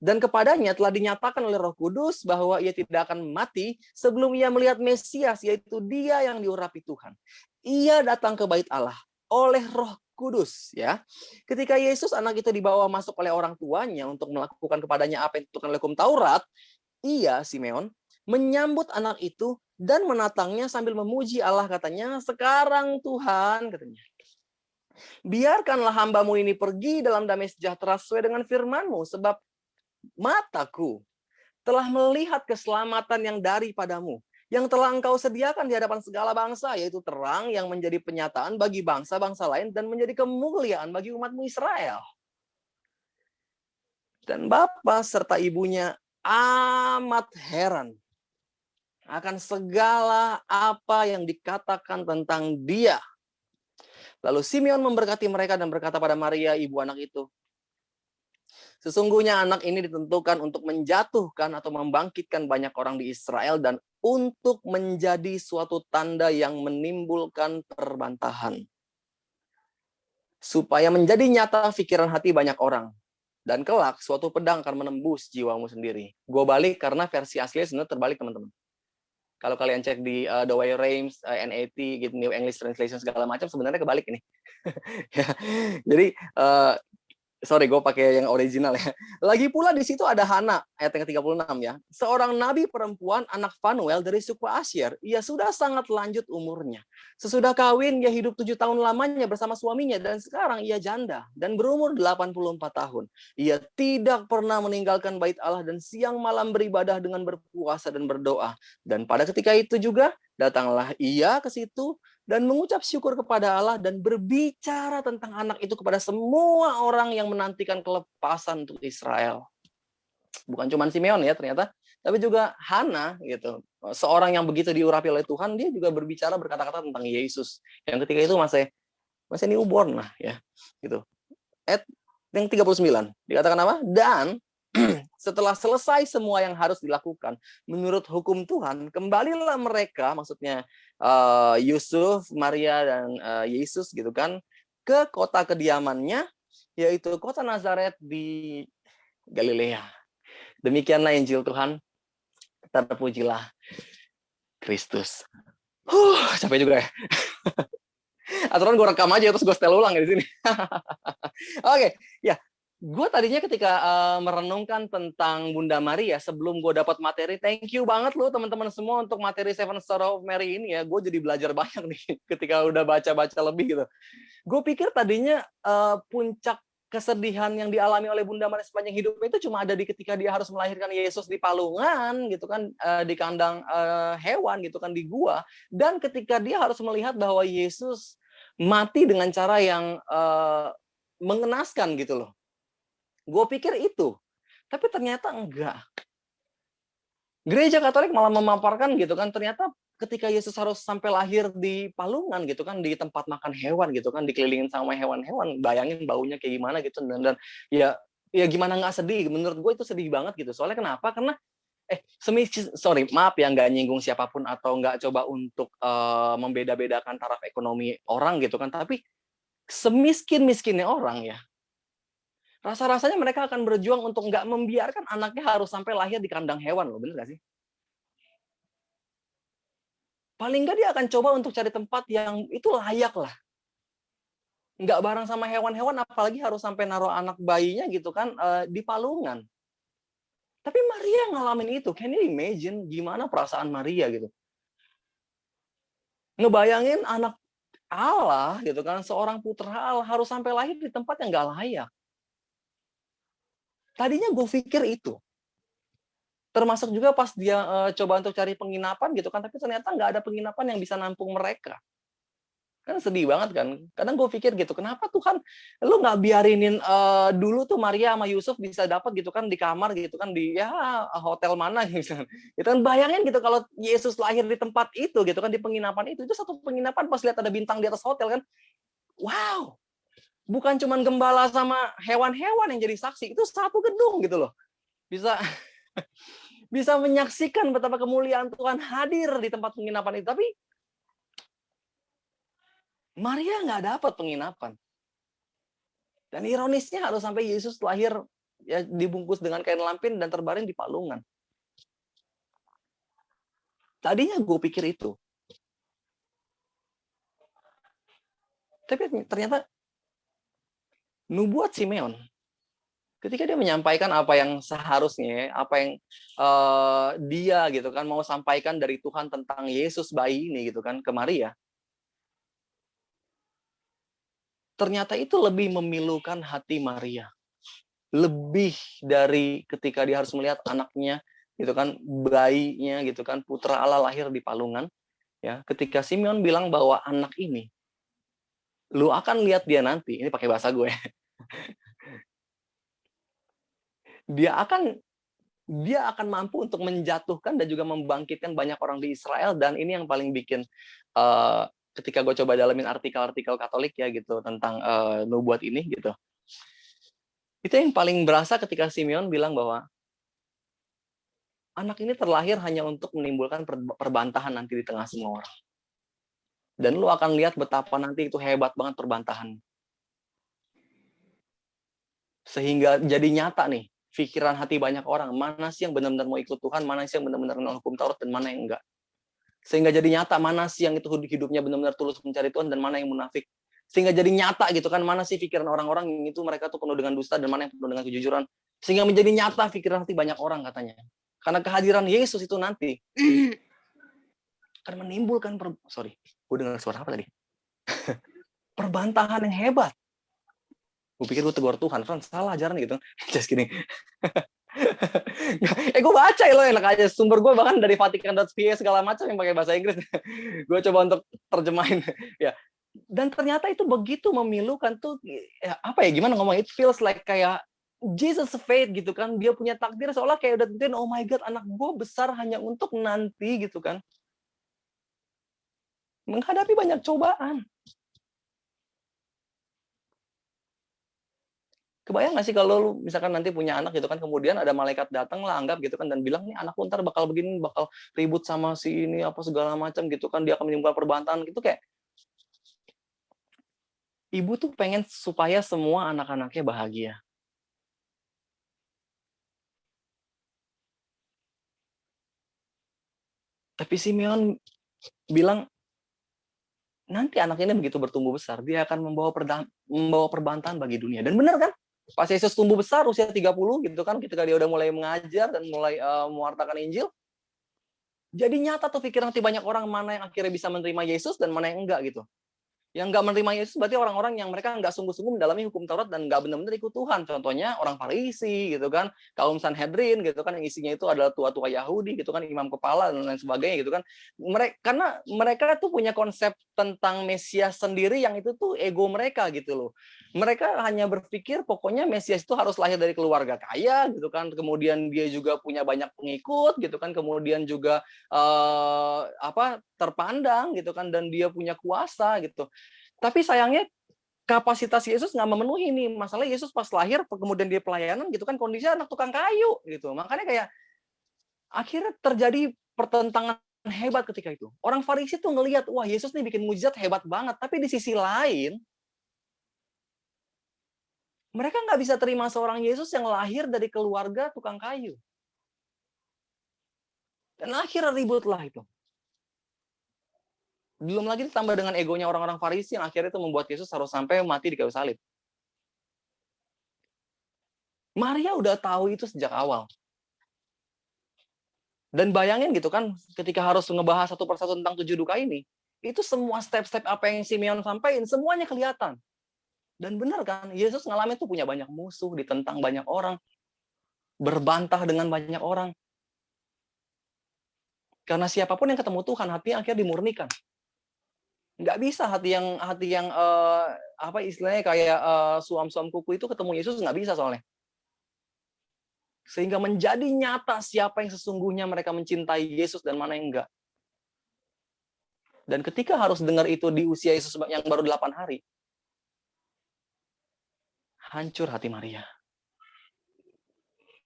Dan kepadanya telah dinyatakan oleh Roh Kudus bahwa ia tidak akan mati sebelum ia melihat Mesias, yaitu Dia yang diurapi Tuhan. Ia datang ke bait Allah oleh Roh Kudus, ya. Ketika Yesus anak itu dibawa masuk oleh orang tuanya untuk melakukan kepadanya apa yang ditentukan oleh hukum Taurat, ia, Simeon, menyambut anak itu dan menatangnya sambil memuji Allah, katanya, "Sekarang Tuhan," katanya, "biarkanlah hambamu ini pergi dalam damai sejahtera sesuai dengan firman-Mu, sebab mataku telah melihat keselamatan yang daripadamu, yang telah Engkau sediakan di hadapan segala bangsa, yaitu terang yang menjadi penyataan bagi bangsa-bangsa lain dan menjadi kemuliaan bagi umat-Mu Israel." Dan bapa serta ibunya amat heran akan segala apa yang dikatakan tentang dia. Lalu Simeon memberkati mereka dan berkata pada Maria, ibu anak itu, "Sesungguhnya anak ini ditentukan untuk menjatuhkan atau membangkitkan banyak orang di Israel dan untuk menjadi suatu tanda yang menimbulkan perbantahan. Supaya menjadi nyata pikiran hati banyak orang. Dan kelak suatu pedang akan menembus jiwamu sendiri." Gue balik karena versi aslinya sebenarnya terbalik, teman-teman. Kalau kalian cek di The Way Reims, NAT, gitu, New English Translation segala macam, sebenarnya kebalik ini. Ya, jadi sorry, gue pakai yang original ya. Lagi pula di situ ada Hana, ayat yang ke-36 ya. Seorang nabi perempuan anak Fanuel dari suku Asyer. Ia sudah sangat lanjut umurnya. Sesudah kawin, ia hidup 7 tahun lamanya bersama suaminya. Dan sekarang ia janda dan berumur 84 tahun. Ia tidak pernah meninggalkan bait Allah dan siang malam beribadah dengan berpuasa dan berdoa. Dan pada ketika itu juga, datanglah ia ke situ dan mengucap syukur kepada Allah dan berbicara tentang anak itu kepada semua orang yang menantikan kelepasan untuk Israel. Bukan cuma Simeon ya ternyata, tapi juga Hana gitu. Seorang yang begitu diurapi oleh Tuhan, dia juga berbicara berkata-kata tentang Yesus. Yang ketika itu masih newborn lah ya, gitu. Ayat yang 39 dikatakan apa? Dan setelah selesai semua yang harus dilakukan menurut hukum Tuhan, kembalilah mereka, maksudnya Yusuf, Maria, dan Yesus gitu kan, ke kota kediamannya, yaitu kota Nazaret di Galilea. Demikianlah Injil Tuhan. Terpujilah Kristus. Capek juga ya. Aturan gue rekam aja terus gue setel ulang ya di sini. Oke, ya. Gue tadinya ketika merenungkan tentang Bunda Maria sebelum gue dapat materi, thank you banget lo teman-teman semua untuk materi Seven Story of Mary ini ya. Gue jadi belajar banyak nih ketika udah baca-baca lebih gitu. Gue pikir tadinya puncak kesedihan yang dialami oleh Bunda Maria sepanjang hidupnya itu cuma ada di ketika dia harus melahirkan Yesus di palungan gitu kan, di kandang hewan gitu kan, di gua, dan ketika dia harus melihat bahwa Yesus mati dengan cara yang mengenaskan gitu loh. Gue pikir itu, tapi ternyata enggak. Gereja Katolik malah memaparkan gitu kan, ternyata ketika Yesus harus sampai lahir di palungan gitu kan, di tempat makan hewan gitu kan, dikelilingin sama hewan-hewan, bayangin baunya kayak gimana gitu, dan ya gimana nggak sedih? Menurut gue itu sedih banget gitu. Soalnya kenapa? Karena maaf ya, nggak nyinggung siapapun atau nggak coba untuk membeda-bedakan taraf ekonomi orang gitu kan, tapi semiskin-miskinnya orang ya, rasa-rasanya mereka akan berjuang untuk nggak membiarkan anaknya harus sampai lahir di kandang hewan loh, bener nggak sih? Paling nggak dia akan coba untuk cari tempat yang itu layak lah. Nggak bareng sama hewan-hewan, apalagi harus sampai naruh anak bayinya gitu kan di palungan. Tapi Maria ngalamin itu. Can you imagine gimana perasaan Maria gitu? Ngebayangin anak Allah gitu kan, seorang putra Allah harus sampai lahir di tempat yang nggak layak. Tadinya gue pikir itu. Termasuk juga pas dia coba untuk cari penginapan gitu kan, tapi ternyata nggak ada penginapan yang bisa nampung mereka. Kan sedih banget kan. Kadang gue pikir gitu, kenapa Tuhan lu nggak biarinin dulu tuh Maria sama Yusuf bisa dapat gitu kan di kamar gitu kan di ya hotel mana gitu. Itu kan bayangin gitu kalau Yesus lahir di tempat itu gitu kan di penginapan itu satu penginapan pas lihat ada bintang di atas hotel kan. Wow. Bukan cuman gembala sama hewan-hewan yang jadi saksi, itu satu gedung gitu loh. Bisa bisa menyaksikan betapa kemuliaan Tuhan hadir di tempat penginapan itu. Tapi Maria nggak dapat penginapan. Dan ironisnya harus sampai Yesus lahir ya dibungkus dengan kain lampin dan terbaring di palungan. Tadinya gue pikir itu. Tapi ternyata nubuat Simeon ketika dia menyampaikan apa yang seharusnya, apa yang dia gitu kan mau sampaikan dari Tuhan tentang Yesus bayi ini gitu kan ke Maria, ternyata itu lebih memilukan hati Maria, lebih dari ketika dia harus melihat anaknya gitu kan, bayinya gitu kan, putra Allah lahir di palungan, ya. Ketika Simeon bilang bahwa anak ini, lu akan lihat dia nanti, ini pakai bahasa gue, dia akan mampu untuk menjatuhkan dan juga membangkitkan banyak orang di Israel. Dan ini yang paling bikin ketika gue coba dalamin artikel-artikel Katolik ya gitu tentang nubuat ini gitu, itu yang paling berasa ketika Simeon bilang bahwa anak ini terlahir hanya untuk menimbulkan perbantahan nanti di tengah semua orang. Dan lu akan lihat betapa nanti itu hebat banget perbantahan. Sehingga jadi nyata nih pikiran hati banyak orang, mana sih yang benar-benar mau ikut Tuhan, mana sih yang benar-benar menolak hukum Taurat, dan mana yang enggak. Sehingga jadi nyata mana sih yang itu hidupnya benar-benar tulus mencari Tuhan dan mana yang munafik. Sehingga jadi nyata gitu kan, mana sih pikiran orang-orang yang itu mereka tuh penuh dengan dusta dan mana yang penuh dengan kejujuran. Sehingga menjadi nyata pikiran hati banyak orang katanya. Karena kehadiran Yesus itu nanti akan menimbulkan gue dengar suara apa tadi? Perbantahan yang hebat. Gue pikir gue tegur Tuhan, Fran salah ajaran gitu. Just kidding. Gue baca loh enak aja. Sumber gue bahkan dari Vatikan.va segala macam yang pakai bahasa Inggris. Gue coba untuk terjemahin. Ya. Dan ternyata itu begitu memilukan tuh. Ya, apa ya, gimana ngomong? It feels like kayak Jesus fate gitu kan. Dia punya takdir seolah kayak udah tentuin, oh my God, anak gue besar hanya untuk nanti gitu kan. Menghadapi banyak cobaan. Kebayang nggak sih kalau lu misalkan nanti punya anak gitu kan, kemudian ada malaikat datang lah anggap gitu kan dan bilang nih anak lu ntar bakal begini, bakal ribut sama si ini apa segala macam gitu kan, dia akan menimbulkan perbantahan gitu. Kayak ibu tuh pengen supaya semua anak-anaknya bahagia. Tapi Simeon bilang nanti anak ini begitu bertumbuh besar dia akan membawa perbantahan bagi dunia. Dan benar kan? Pas Yesus tumbuh besar usia 30 gitu kan, ketika dia udah mulai mengajar dan mulai mewartakan Injil, jadi nyata tuh pikiran hati banyak orang mana yang akhirnya bisa menerima Yesus dan mana yang enggak gitu. Yang nggak menerima Yesus berarti orang-orang yang mereka nggak sungguh-sungguh mendalami hukum Taurat dan nggak benar-benar ikut Tuhan. Contohnya orang Farisi gitu kan, kaum Sanhedrin gitu kan, yang isinya itu adalah tua-tua Yahudi gitu kan, imam kepala dan lain sebagainya gitu kan. Karena mereka tuh punya konsep tentang Mesias sendiri yang itu tuh ego mereka gitu loh. Mereka hanya berpikir pokoknya Mesias itu harus lahir dari keluarga kaya gitu kan, kemudian dia juga punya banyak pengikut gitu kan, kemudian juga terpandang gitu kan, dan dia punya kuasa gitu. Tapi sayangnya kapasitas Yesus nggak memenuhi nih. Masalah Yesus pas lahir, kemudian dia pelayanan gitu kan, kondisinya anak tukang kayu gitu. Makanya kayak akhirnya terjadi pertentangan hebat ketika itu. Orang Farisi tuh ngelihat, wah Yesus nih bikin mujizat hebat banget. Tapi di sisi lain, mereka nggak bisa terima seorang Yesus yang lahir dari keluarga tukang kayu. Dan akhirnya ributlah itu. Belum lagi ditambah dengan egonya orang-orang Farisi yang akhirnya itu membuat Yesus harus sampai mati di kayu salib. Maria udah tahu itu sejak awal. Dan bayangin gitu kan, ketika harus ngebahas satu persatu tentang 7 duka ini, itu semua step-step apa yang Simeon sampaikan, semuanya kelihatan. Dan benar kan, Yesus ngalamin tuh punya banyak musuh, ditentang banyak orang, berbantah dengan banyak orang. Karena siapapun yang ketemu Tuhan, hatinya akhirnya dimurnikan. Nggak bisa hati yang apa istilahnya kayak suam-suam kuku itu ketemu Yesus, nggak bisa soalnya. Sehingga menjadi nyata siapa yang sesungguhnya mereka mencintai Yesus dan mana yang enggak. Dan ketika harus dengar itu di usia Yesus yang baru 8 hari, hancur hati Maria.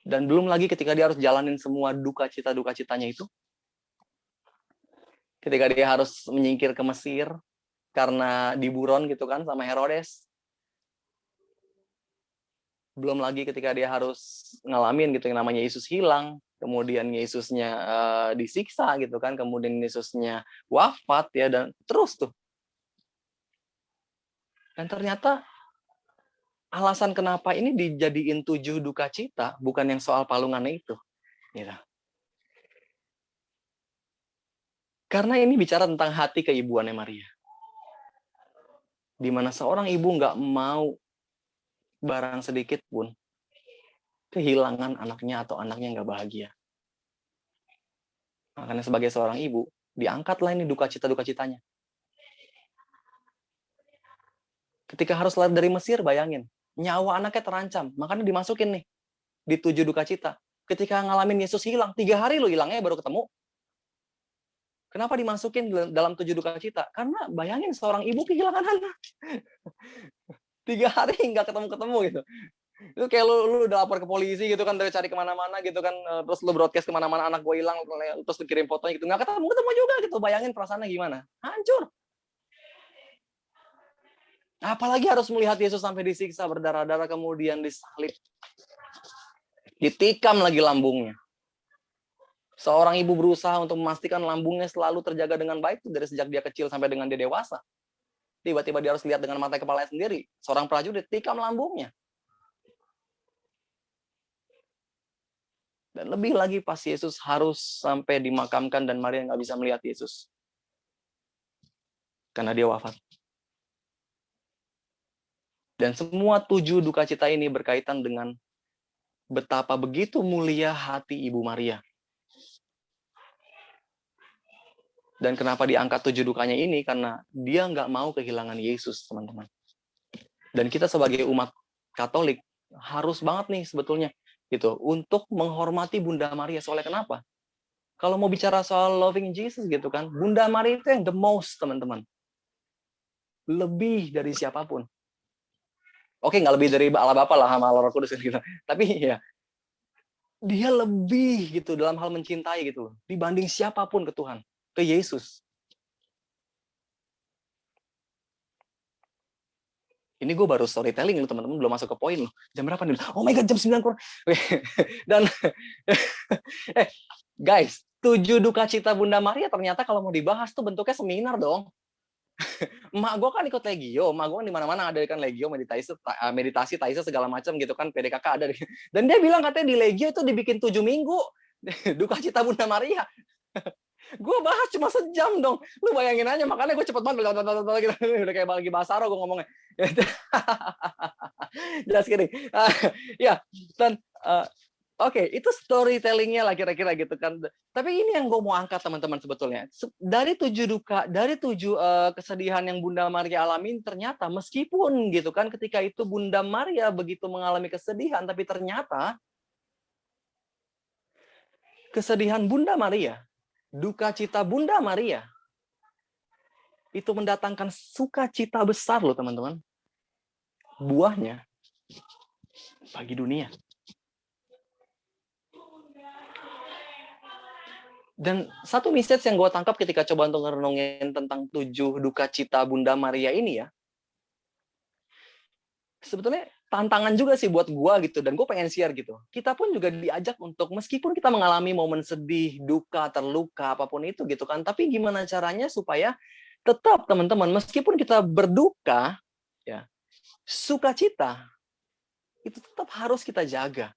Dan belum lagi ketika dia harus jalanin semua duka citanya itu. Ketika dia harus menyingkir ke Mesir karena diburon gitu kan sama Herodes. Belum lagi ketika dia harus ngalamin gitu yang namanya Yesus hilang, kemudian Yesusnya disiksa gitu kan, kemudian Yesusnya wafat ya, dan terus tuh. Dan ternyata alasan kenapa ini dijadiin 7 duka cita bukan yang soal palungannya itu. Gitu. Karena ini bicara tentang hati keibuannya Maria. Di mana seorang ibu nggak mau barang sedikit pun kehilangan anaknya atau anaknya nggak bahagia. Makanya sebagai seorang ibu, diangkatlah ini duka citanya. Ketika harus lari dari Mesir, bayangin, nyawa anaknya terancam, makanya dimasukin nih di 7 duka cita. Ketika ngalamin Yesus hilang, 3 hari lo hilangnya baru ketemu. Kenapa dimasukin dalam 7 duka cita? Karena bayangin seorang ibu kehilangan anak. 3 hari nggak ketemu-ketemu gitu. Itu kayak lu udah lapor ke polisi gitu kan, udah cari kemana-mana gitu kan, terus lu broadcast kemana-mana anak gue hilang, terus lu kirim fotonya gitu, nggak ketemu juga gitu. Bayangin perasaannya gimana? Hancur. Apalagi harus melihat Yesus sampai disiksa berdarah-darah, kemudian disalib, ditikam lagi lambungnya. Seorang ibu berusaha untuk memastikan lambungnya selalu terjaga dengan baik dari sejak dia kecil sampai dengan dia dewasa. Tiba-tiba dia harus lihat dengan mata kepalanya sendiri, seorang prajurit tikam lambungnya. Dan lebih lagi pas Yesus harus sampai dimakamkan dan Maria nggak bisa melihat Yesus. Karena dia wafat. Dan semua 7 duka cita ini berkaitan dengan betapa begitu mulia hati Ibu Maria. Dan kenapa diangkat 7 dukanya ini? Karena dia nggak mau kehilangan Yesus, teman-teman. Dan kita sebagai umat Katolik harus banget nih sebetulnya gitu untuk menghormati Bunda Maria. Soalnya kenapa? Kalau mau bicara soal loving Jesus gitu kan, Bunda Maria itu yang the most, teman-teman. Lebih dari siapapun. Oke, nggak lebih dari Allah Bapa lah sama Allah Roh Kudus gitu. Tapi ya dia lebih gitu dalam hal mencintai gitu dibanding siapapun ke Tuhan, ke Yesus. Ini gue baru storytelling loh teman-teman, belum masuk ke poin loh. Jam berapa nih? Oh my God, jam 9 kurang. Dan guys, 7 duka cita Bunda Maria ternyata kalau mau dibahas tuh bentuknya seminar dong. Emak gue kan ikut Legio, emak gue kan di mana-mana ada kan Legio, meditasi, taisa segala macam gitu kan, PDKK ada. Dan dia bilang katanya di Legio itu dibikin 7 minggu duka cita Bunda Maria. Gue bahas cuma sejam dong. Lu bayangin aja, makanya gue cepet banget udah kayak lagi bahasa Arab gue ngomongnya. Jelas kidding. Ya, dan oke, itu storytellingnya lah kira-kira gitu kan. Tapi ini yang gue mau angkat teman-teman sebetulnya. Dari 7 duka, dari 7 kesedihan yang Bunda Maria alamin, ternyata meskipun gitu kan ketika itu Bunda Maria begitu mengalami kesedihan, tapi ternyata kesedihan Bunda Maria, duka cita Bunda Maria, itu mendatangkan sukacita besar loh teman-teman. Buahnya bagi dunia. Dan satu message yang gue tangkap ketika coba untuk ngerenungin tentang 7 duka cita Bunda Maria ini ya, sebetulnya tantangan juga sih buat gue gitu, dan gue pengen share gitu. Kita pun juga diajak untuk, meskipun kita mengalami momen sedih, duka, terluka, apapun itu gitu kan, tapi gimana caranya supaya tetap teman-teman, meskipun kita berduka, ya, sukacita itu tetap harus kita jaga.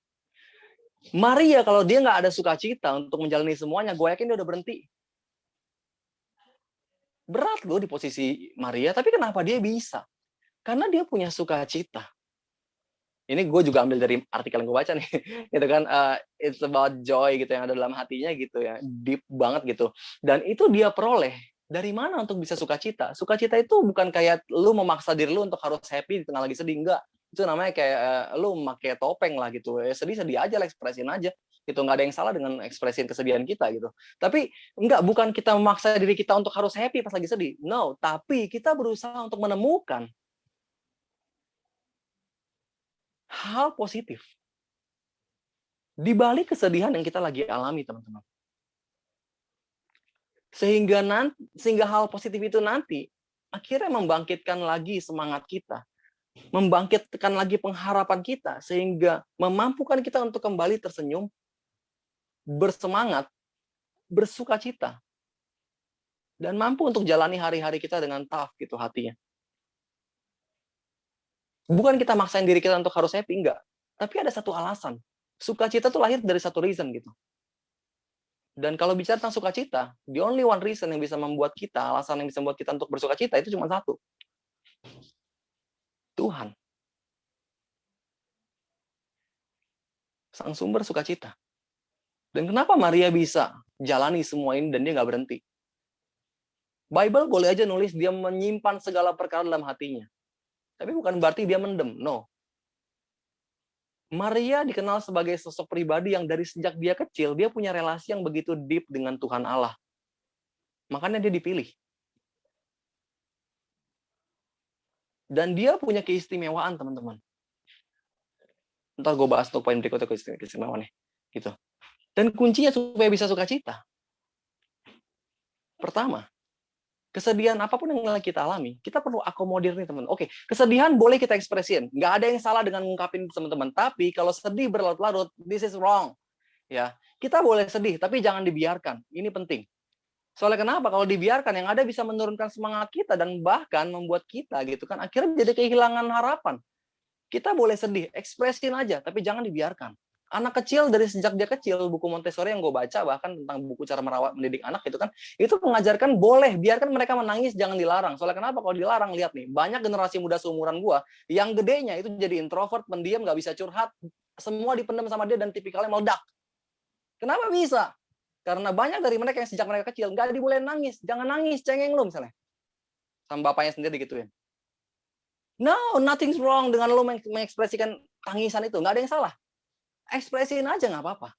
Maria kalau dia nggak ada sukacita untuk menjalani semuanya, gue yakin dia udah berhenti. Berat loh di posisi Maria, tapi kenapa dia bisa? Karena dia punya sukacita. Ini gue juga ambil dari artikel yang gue baca nih, gitu kan, it's about joy gitu yang ada dalam hatinya gitu ya, deep banget gitu. Dan itu dia peroleh dari mana untuk bisa sukacita? Sukacita itu bukan kayak lu memaksa diri lu untuk harus happy di tengah lagi sedih, enggak. Itu namanya kayak lu pakai topeng lah gitu. Ya, sedih-sedih aja lah, ekspresin aja. Gitu, nggak ada yang salah dengan ekspresin kesedihan kita gitu. Tapi enggak, bukan kita memaksa diri kita untuk harus happy pas lagi sedih. No, tapi kita berusaha untuk menemukan hal positif di balik kesedihan yang kita lagi alami, teman-teman. Sehingga hal positif itu nanti akhirnya membangkitkan lagi semangat kita, membangkitkan lagi pengharapan kita, sehingga memampukan kita untuk kembali tersenyum, bersemangat, bersukacita, dan mampu untuk jalani hari-hari kita dengan tough gitu hatinya. Bukan kita maksain diri kita untuk harus happy, enggak. Tapi ada satu alasan. Sukacita itu lahir dari satu reason gitu. Dan kalau bicara tentang sukacita, the only one reason yang bisa membuat kita, alasan yang bisa membuat kita untuk bersukacita itu cuma satu. Tuhan. Sang sumber sukacita. Dan kenapa Maria bisa jalani semua ini dan dia nggak berhenti? Bible boleh aja nulis dia menyimpan segala perkara dalam hatinya. Tapi bukan berarti dia mendem, no. Maria dikenal sebagai sosok pribadi yang dari sejak dia kecil, dia punya relasi yang begitu deep dengan Tuhan Allah. Makanya dia dipilih. Dan dia punya keistimewaan, teman-teman. Ntar gue bahas untuk poin berikutnya keistimewaannya. Gitu. Dan kuncinya supaya bisa sukacita. Pertama, kesedihan apapun yang kita alami, kita perlu akomodir nih, teman. Oke, kesedihan boleh kita ekspresin. Nggak ada yang salah dengan ngungkapin teman-teman. Tapi kalau sedih berlarut-larut, this is wrong. Ya, kita boleh sedih, tapi jangan dibiarkan. Ini penting. Soalnya kenapa? Kalau dibiarkan, yang ada bisa menurunkan semangat kita dan bahkan membuat kita gitu kan akhirnya jadi kehilangan harapan. Kita boleh sedih, ekspresin aja, tapi jangan dibiarkan. Anak kecil dari sejak dia kecil, buku Montessori yang gue baca bahkan tentang buku cara merawat mendidik anak gitu kan, itu mengajarkan boleh biarkan mereka menangis, jangan dilarang. Soalnya kenapa? Kalau dilarang, lihat nih, banyak generasi muda seumuran gue yang gedenya itu jadi introvert, pendiam, nggak bisa curhat, semua dipendam sama dia dan tipikalnya meledak. Kenapa bisa? Karena banyak dari mereka yang sejak mereka kecil nggak dibolehin nangis, jangan nangis, cengeng lu misalnya, sama bapaknya sendiri digituin. No, nothing's wrong dengan lo mengekspresikan tangisan itu, nggak ada yang salah. Ekspresiin aja, nggak apa-apa.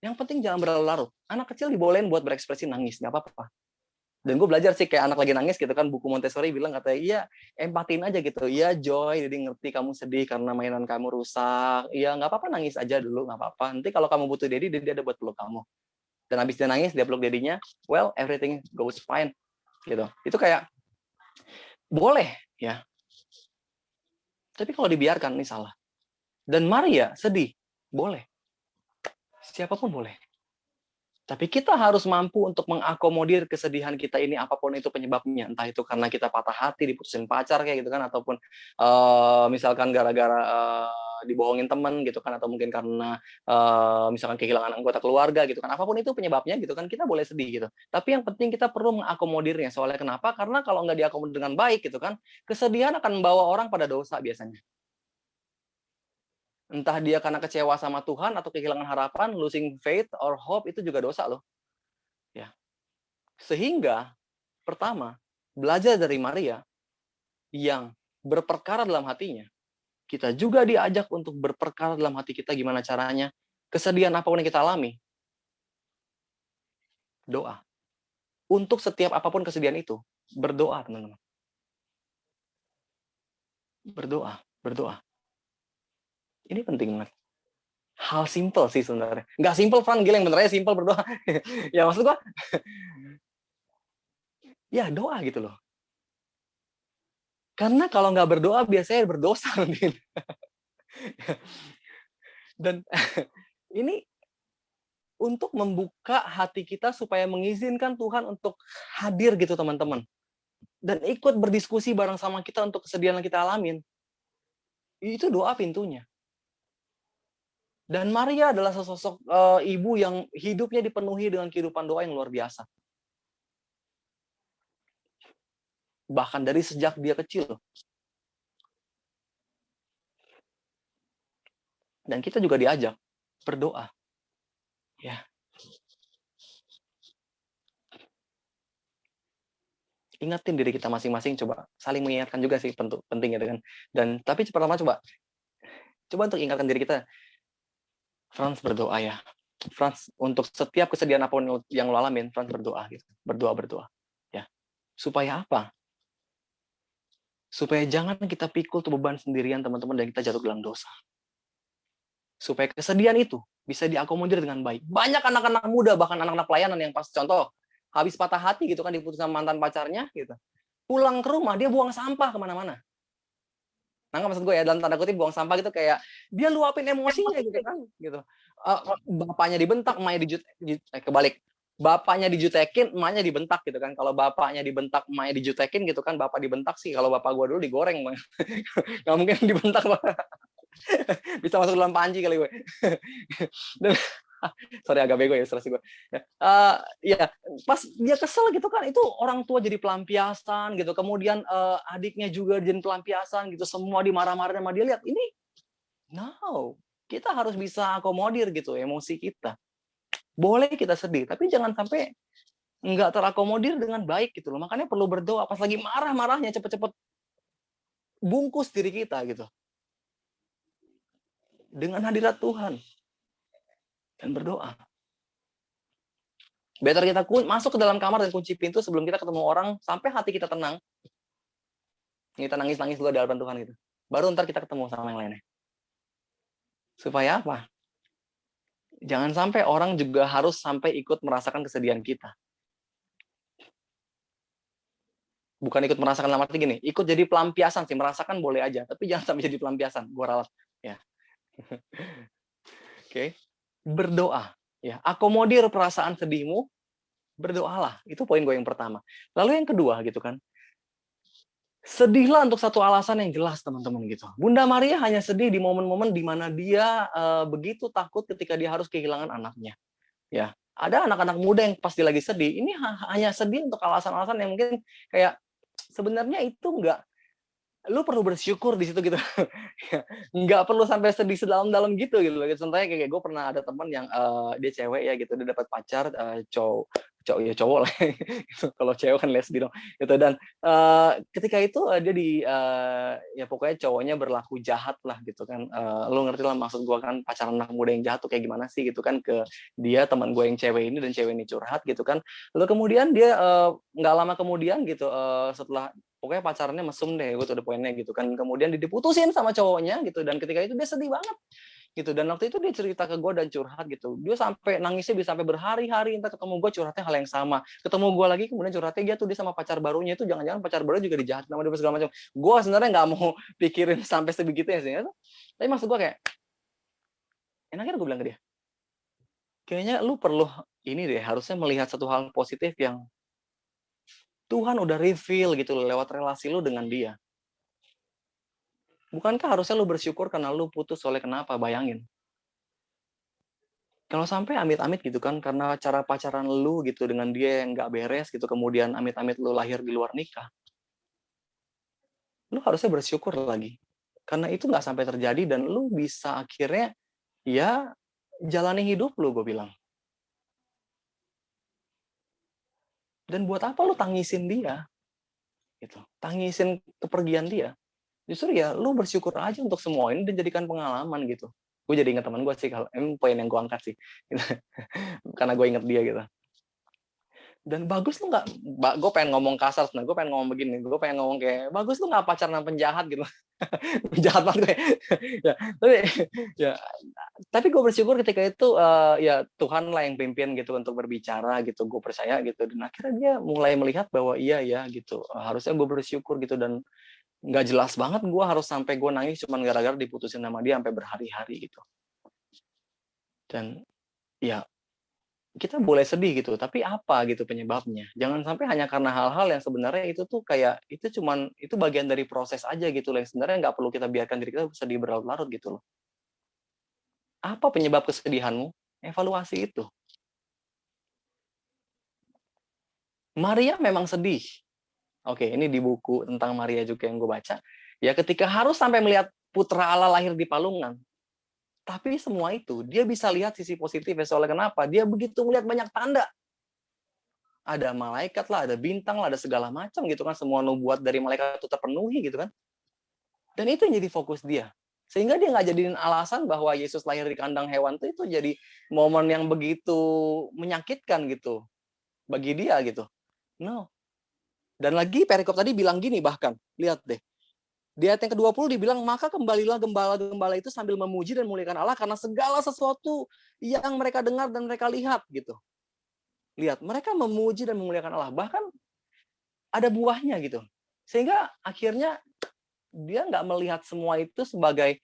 Yang penting jangan berlarut-larut. Anak kecil dibolehin buat berekspresi nangis, nggak apa-apa. Dan gue belajar sih kayak anak lagi nangis gitu kan, buku Montessori bilang katanya, iya empatiin aja gitu. Iya Joy, jadi ngerti kamu sedih karena mainan kamu rusak. Iya nggak apa-apa, nangis aja dulu, nggak apa-apa. Nanti kalau kamu butuh Daddy, Daddy ada buat peluk kamu. Dan habis dia nangis, dia peluk Daddy-nya, well everything goes fine. Gitu. Itu kayak boleh ya. Tapi kalau dibiarkan ini salah. Dan Maria sedih, boleh. Siapapun boleh. Tapi kita harus mampu untuk mengakomodir kesedihan kita ini apapun itu penyebabnya. Entah itu karena kita patah hati, diputusin pacar kayak gitu kan, ataupun misalkan gara-gara dibohongin teman gitu kan, atau mungkin karena misalkan kehilangan anggota keluarga gitu kan. Apapun itu penyebabnya gitu kan, kita boleh sedih gitu. Tapi yang penting kita perlu mengakomodirnya. Soalnya kenapa? Karena kalau nggak diakomodir dengan baik gitu kan, kesedihan akan membawa orang pada dosa biasanya. Entah dia karena kecewa sama Tuhan atau kehilangan harapan, losing faith or hope, itu juga dosa loh. Ya. Sehingga pertama, belajar dari Maria yang berperkara dalam hatinya. Kita juga diajak untuk berperkara dalam hati kita, gimana caranya. Kesedihan apapun yang kita alami, doa. Untuk setiap apapun kesedihan itu, berdoa, teman-teman. Berdoa, berdoa. Ini penting banget. Hal simple sih sebenarnya. Nggak simple, Fran, gila, yang bener aja simple berdoa. Ya maksud gua, ya doa gitu loh. Karena kalau nggak berdoa, biasanya berdosa. Dan ini untuk membuka hati kita supaya mengizinkan Tuhan untuk hadir gitu, teman-teman. Dan ikut berdiskusi bareng sama kita untuk kesedihan yang kita alamin. Itu doa pintunya. Dan Maria adalah sesosok ibu yang hidupnya dipenuhi dengan kehidupan doa yang luar biasa. Bahkan dari sejak dia kecil. Dan kita juga diajak berdoa. Ya. Ingatin diri kita masing-masing, coba saling mengingatkan juga sih penting gitu kan. Dan tapi pertama coba untuk ingatkan diri kita, Frans berdoa ya. Frans, untuk setiap kesedihan apapun yang lo alamin, Frans berdoa gitu. Berdoa. Ya. Supaya apa? Supaya jangan kita pikul tuh beban sendirian teman-teman dan kita jatuh dalam dosa. Supaya kesedihan itu bisa diakomodir dengan baik. Banyak anak-anak muda, bahkan anak-anak pelayanan yang pas contoh habis patah hati gitu kan, diputus sama mantan pacarnya gitu. Pulang ke rumah dia buang sampah kemana-mana. Nah, maksud gue ya dalam tanda kutip buang sampah gitu, kayak dia luapin emosinya gitu kan gitu. Bapaknya dibentak, emaknya kebalik. Bapaknya dijutekin, emaknya dibentak gitu kan. Kalau bapaknya dibentak, emaknya dijutekin gitu kan. Bapak dibentak sih, kalau bapak gue dulu digoreng. Nggak mungkin dibentak. Bisa masuk dalam panci kali gue. Sorry, agak bego ya ilustrasi gue. Ya, pas dia kesel gitu kan, itu orang tua jadi pelampiasan gitu. Kemudian adiknya juga jadi pelampiasan gitu. Semua dimarah-marahin sama dia. Lihat, ini no. Kita harus bisa akomodir gitu emosi kita. Boleh kita sedih, tapi jangan sampai nggak terakomodir dengan baik gitu loh. Makanya perlu berdoa. Pas lagi marah-marahnya, cepet-cepet bungkus diri kita gitu. Dengan hadirat Tuhan. Dan berdoa. Better kita masuk ke dalam kamar dan kunci pintu sebelum kita ketemu orang, sampai hati kita tenang. Kita nangis-nangis dulu di hadapan Tuhan gitu. Baru ntar kita ketemu sama yang lainnya. Supaya apa? Jangan sampai orang juga harus sampai ikut merasakan kesedihan kita. Bukan ikut merasakan dalam arti gini, ikut jadi pelampiasan sih, merasakan boleh aja, tapi jangan sampai jadi pelampiasan. Gua ralat. Ya. Oke. Berdoa. Ya, akomodir perasaan sedihmu, berdoalah. Itu poin gue yang pertama. Lalu yang kedua gitu kan, sedihlah untuk satu alasan yang jelas teman-teman gitu. Bunda Maria hanya sedih di momen-momen di mana dia begitu takut ketika dia harus kehilangan anaknya. Ya, ada anak-anak muda yang pasti lagi sedih. Ini hanya sedih untuk alasan-alasan yang mungkin kayak sebenarnya itu enggak. Lu perlu bersyukur di situ gitu. Nggak perlu sampai sedih sedalam-dalam gitu. Contohnya kayak gue pernah ada teman yang dia cewek ya gitu, dia dapat pacar cowok lah. Kalau cewek kan lesbi dong. Gitu. Dan ketika itu dia ya pokoknya cowoknya berlaku jahat lah gitu kan. Lu ngerti lah maksud gue kan, pacaran anak muda yang jahat tuh kayak gimana sih gitu kan, ke dia teman gue yang cewek ini, dan cewek ini curhat gitu kan. Lalu kemudian dia nggak lama kemudian gitu setelah pokoknya pacarannya mesum deh, gue tuh ada poinnya gitu kan. Kemudian diputusin sama cowoknya gitu, dan ketika itu dia sedih banget gitu. Dan waktu itu dia cerita ke gue dan curhat gitu. Dia sampai nangisnya bisa sampai berhari-hari, entah ketemu gue curhatnya hal yang sama. Ketemu gue lagi kemudian curhatnya dia sama pacar barunya itu, jangan-jangan pacar baru juga dijahatin sama dia segala macam. Gue sebenarnya nggak mau pikirin sampai sebegitunya sih. Tapi maksud gue kayak, enaknya gue bilang ke dia, kayaknya lu perlu ini deh, harusnya melihat satu hal positif yang Tuhan udah reveal gitu loh lewat relasi lu dengan dia. Bukankah harusnya lu bersyukur karena lu putus oleh kenapa? Bayangin. Kalau sampai amit-amit gitu kan, karena cara pacaran lu gitu dengan dia yang nggak beres gitu, kemudian amit-amit lu lahir di luar nikah, lu harusnya bersyukur lagi. Karena itu nggak sampai terjadi dan lu bisa akhirnya ya jalani hidup lu, gue bilang. Dan buat apa lu tangisin dia? Gitu. Tangisin kepergian dia. Justru ya lu bersyukur aja untuk semua ini dan jadikan pengalaman gitu. Gue jadi ingat teman gue sih, kalau poin yang gue angkat sih. Karena gue inget dia gitu. Dan bagus lu nggak, gue pengen ngomong kasar, gue pengen ngomong begini, gue pengen ngomong kayak, bagus lu nggak pacaran sama penjahat gitu. Jahat banget gue. Tapi gue bersyukur ketika itu ya Tuhan lah yang pimpin gitu untuk berbicara gitu, gue percaya gitu. Dan akhirnya dia mulai melihat bahwa iya ya gitu, harusnya gue bersyukur gitu. Dan nggak jelas banget gue harus sampai gue nangis cuman gara-gara diputusin sama dia sampai berhari-hari gitu. Dan ya kita boleh sedih gitu, tapi apa gitu penyebabnya? Jangan sampai hanya karena hal-hal yang sebenarnya itu tuh kayak itu bagian dari proses aja gitu loh, yang sebenarnya nggak perlu kita biarkan diri kita sedih berlarut-larut gitu loh. Apa penyebab kesedihanmu? Evaluasi itu. Maria memang sedih. Oke, ini di buku tentang Maria juga yang gue baca. Ya, ketika harus sampai melihat putra Allah lahir di palungan. Tapi semua itu, dia bisa lihat sisi positifnya. Soalnya kenapa? Dia begitu melihat banyak tanda. Ada malaikat lah, ada bintang lah, ada segala macam gitu kan. Semua nubuat dari malaikat itu terpenuhi gitu kan. Dan itu yang jadi fokus dia. Sehingga dia nggak jadiin alasan bahwa Yesus lahir di kandang hewan itu jadi momen yang begitu menyakitkan gitu. Bagi dia gitu. No. Dan lagi perikop tadi bilang gini bahkan. Lihat deh. Di ayat yang ke-20 dibilang, maka kembalilah gembala-gembala itu sambil memuji dan memuliakan Allah karena segala sesuatu yang mereka dengar dan mereka lihat gitu. Lihat, mereka memuji dan memuliakan Allah. Bahkan ada buahnya gitu. Sehingga akhirnya dia nggak melihat semua itu sebagai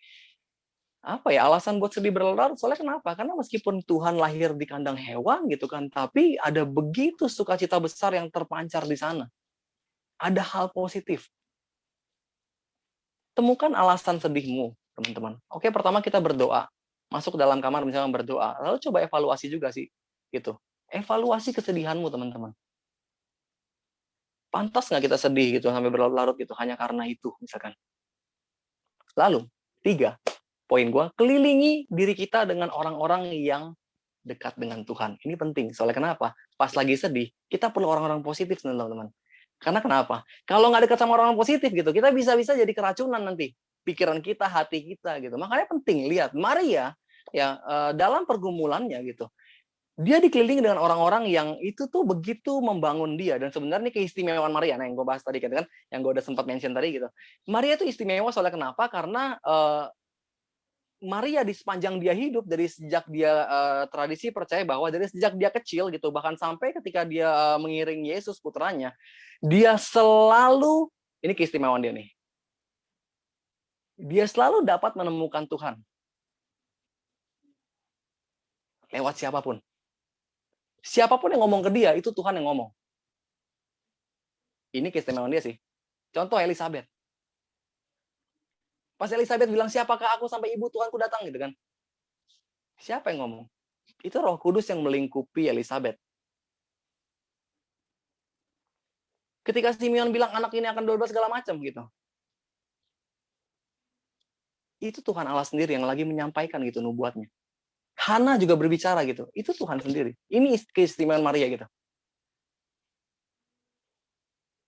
apa ya, alasan buat sedih berlarut. Soalnya kenapa? Karena meskipun Tuhan lahir di kandang hewan gitu kan, tapi ada begitu sukacita besar yang terpancar di sana. Ada hal positif. Temukan alasan sedihmu, teman-teman. Oke, pertama kita berdoa. Masuk dalam kamar misalnya berdoa. Lalu coba evaluasi juga sih, gitu. Evaluasi kesedihanmu, teman-teman. Pantas nggak kita sedih gitu sampai berlarut-larut gitu hanya karena itu, misalkan. Lalu, 3, poin gue, kelilingi diri kita dengan orang-orang yang dekat dengan Tuhan. Ini penting. Soalnya kenapa? Pas lagi sedih, kita perlu orang-orang positif, teman-teman. Karena kenapa? Kalau nggak dekat sama orang positif gitu, kita bisa-bisa jadi keracunan nanti. Pikiran kita, hati kita gitu. Makanya penting lihat Maria ya dalam pergumulannya gitu. Dia dikelilingi dengan orang-orang yang itu tuh begitu membangun dia. Dan sebenarnya keistimewaan Maria, nah yang gue bahas tadi kan, yang gue udah sempat mention tadi gitu. Maria itu istimewa soalnya kenapa? Karena Maria di sepanjang dia hidup, dari sejak dia tradisi percaya bahwa dari sejak dia kecil gitu, bahkan sampai ketika dia mengiring Yesus putranya, dia selalu, ini keistimewaan dia nih, dia selalu dapat menemukan Tuhan lewat siapapun. Siapapun yang ngomong ke dia, itu Tuhan yang ngomong. Ini keistimewaan dia sih. Contoh Elizabeth. Pas Elizabeth bilang, siapakah aku sampai ibu Tuhanku datang gitu kan. Siapa yang ngomong? Itu Roh Kudus yang melingkupi Elizabeth. Ketika Simeon bilang anak ini akan berubah segala macam gitu. Itu Tuhan Allah sendiri yang lagi menyampaikan gitu nubuatnya. Hana juga berbicara gitu. Itu Tuhan sendiri. Ini keistimewaan Maria gitu.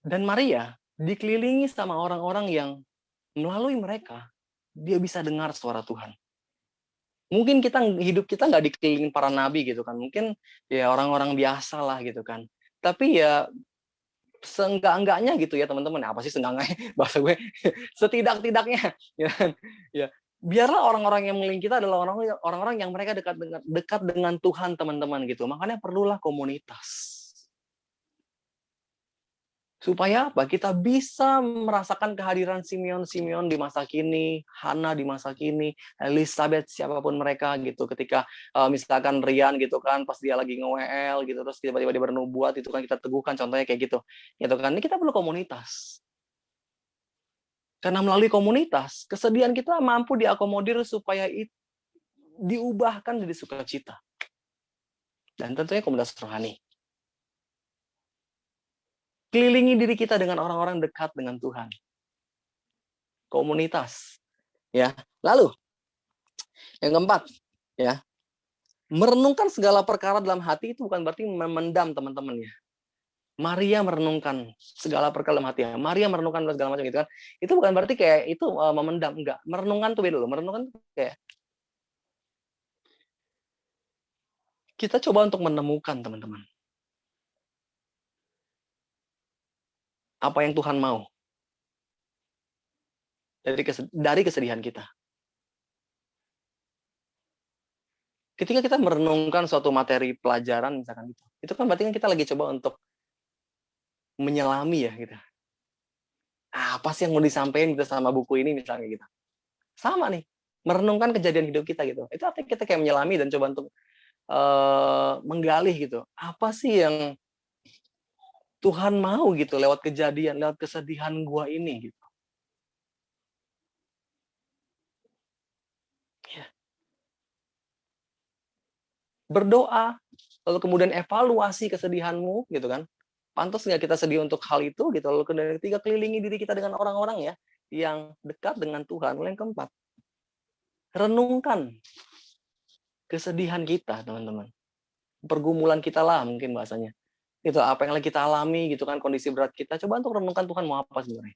Dan Maria dikelilingi sama orang-orang yang melalui mereka dia bisa dengar suara Tuhan. Mungkin hidup kita nggak dikelilingin para nabi gitu kan. Mungkin ya orang-orang biasa lah gitu kan. Tapi ya seenggak-enggaknya gitu ya teman-teman. Apa sih seenggak-enggaknya bahasa gue? Setidak-tidaknya ya. Biarlah orang-orang yang mengelilingi kita adalah orang-orang yang mereka dekat dengan Tuhan, teman-teman gitu. Makanya perlulah komunitas. Supaya apa? Kita bisa merasakan kehadiran Simeon di masa kini, Hana di masa kini, Elizabeth siapapun mereka gitu. Ketika misalkan Rian gitu kan, pas dia lagi nge-WL gitu, terus tiba-tiba dia bernubuat itu kan kita teguhkan, contohnya kayak gitu. Gitu kan. Ini kita perlu komunitas. Karena melalui komunitas, kesedihan kita mampu diakomodir supaya diubahkan jadi sukacita. Dan tentunya komunitas rohani. Kelilingi diri kita dengan orang-orang dekat dengan Tuhan. Komunitas. Ya. Lalu, yang keempat, ya. Merenungkan segala perkara dalam hati itu bukan berarti memendam, teman-teman ya. Maria merenungkan segala perkara dalam hati. Maria merenungkan segala macam gitu kan. Itu bukan berarti kayak itu memendam, enggak. Merenungkan tuh beda loh. Merenungkan tuh kayak kita coba untuk menemukan, teman-teman. Apa yang Tuhan mau dari kesedihan kita. Ketika kita merenungkan suatu materi pelajaran misalkan itu kan berarti kan kita lagi coba untuk menyelami ya gitu. Apa sih yang mau disampaikan gitu sama buku ini misalnya gitu. Sama nih, merenungkan kejadian hidup kita gitu. Itu artinya kita kayak menyelami dan coba untuk menggali gitu. Apa sih yang Tuhan mau gitu lewat kejadian, lewat kesedihan gua ini gitu. Ya. berdoa, lalu kemudian evaluasi kesedihanmu, gitu kan. Pantas nggak kita sedih untuk hal itu, gitu. Lalu kemudian ketiga, kelilingi diri kita dengan orang-orang ya, yang dekat dengan Tuhan. Lalu yang keempat, renungkan kesedihan kita, teman-teman. Pergumulan kita lah mungkin bahasanya. Itu apa yang lagi kita alami, gitu kan, kondisi berat kita. Coba untuk renungkan Tuhan mau apa sebenarnya.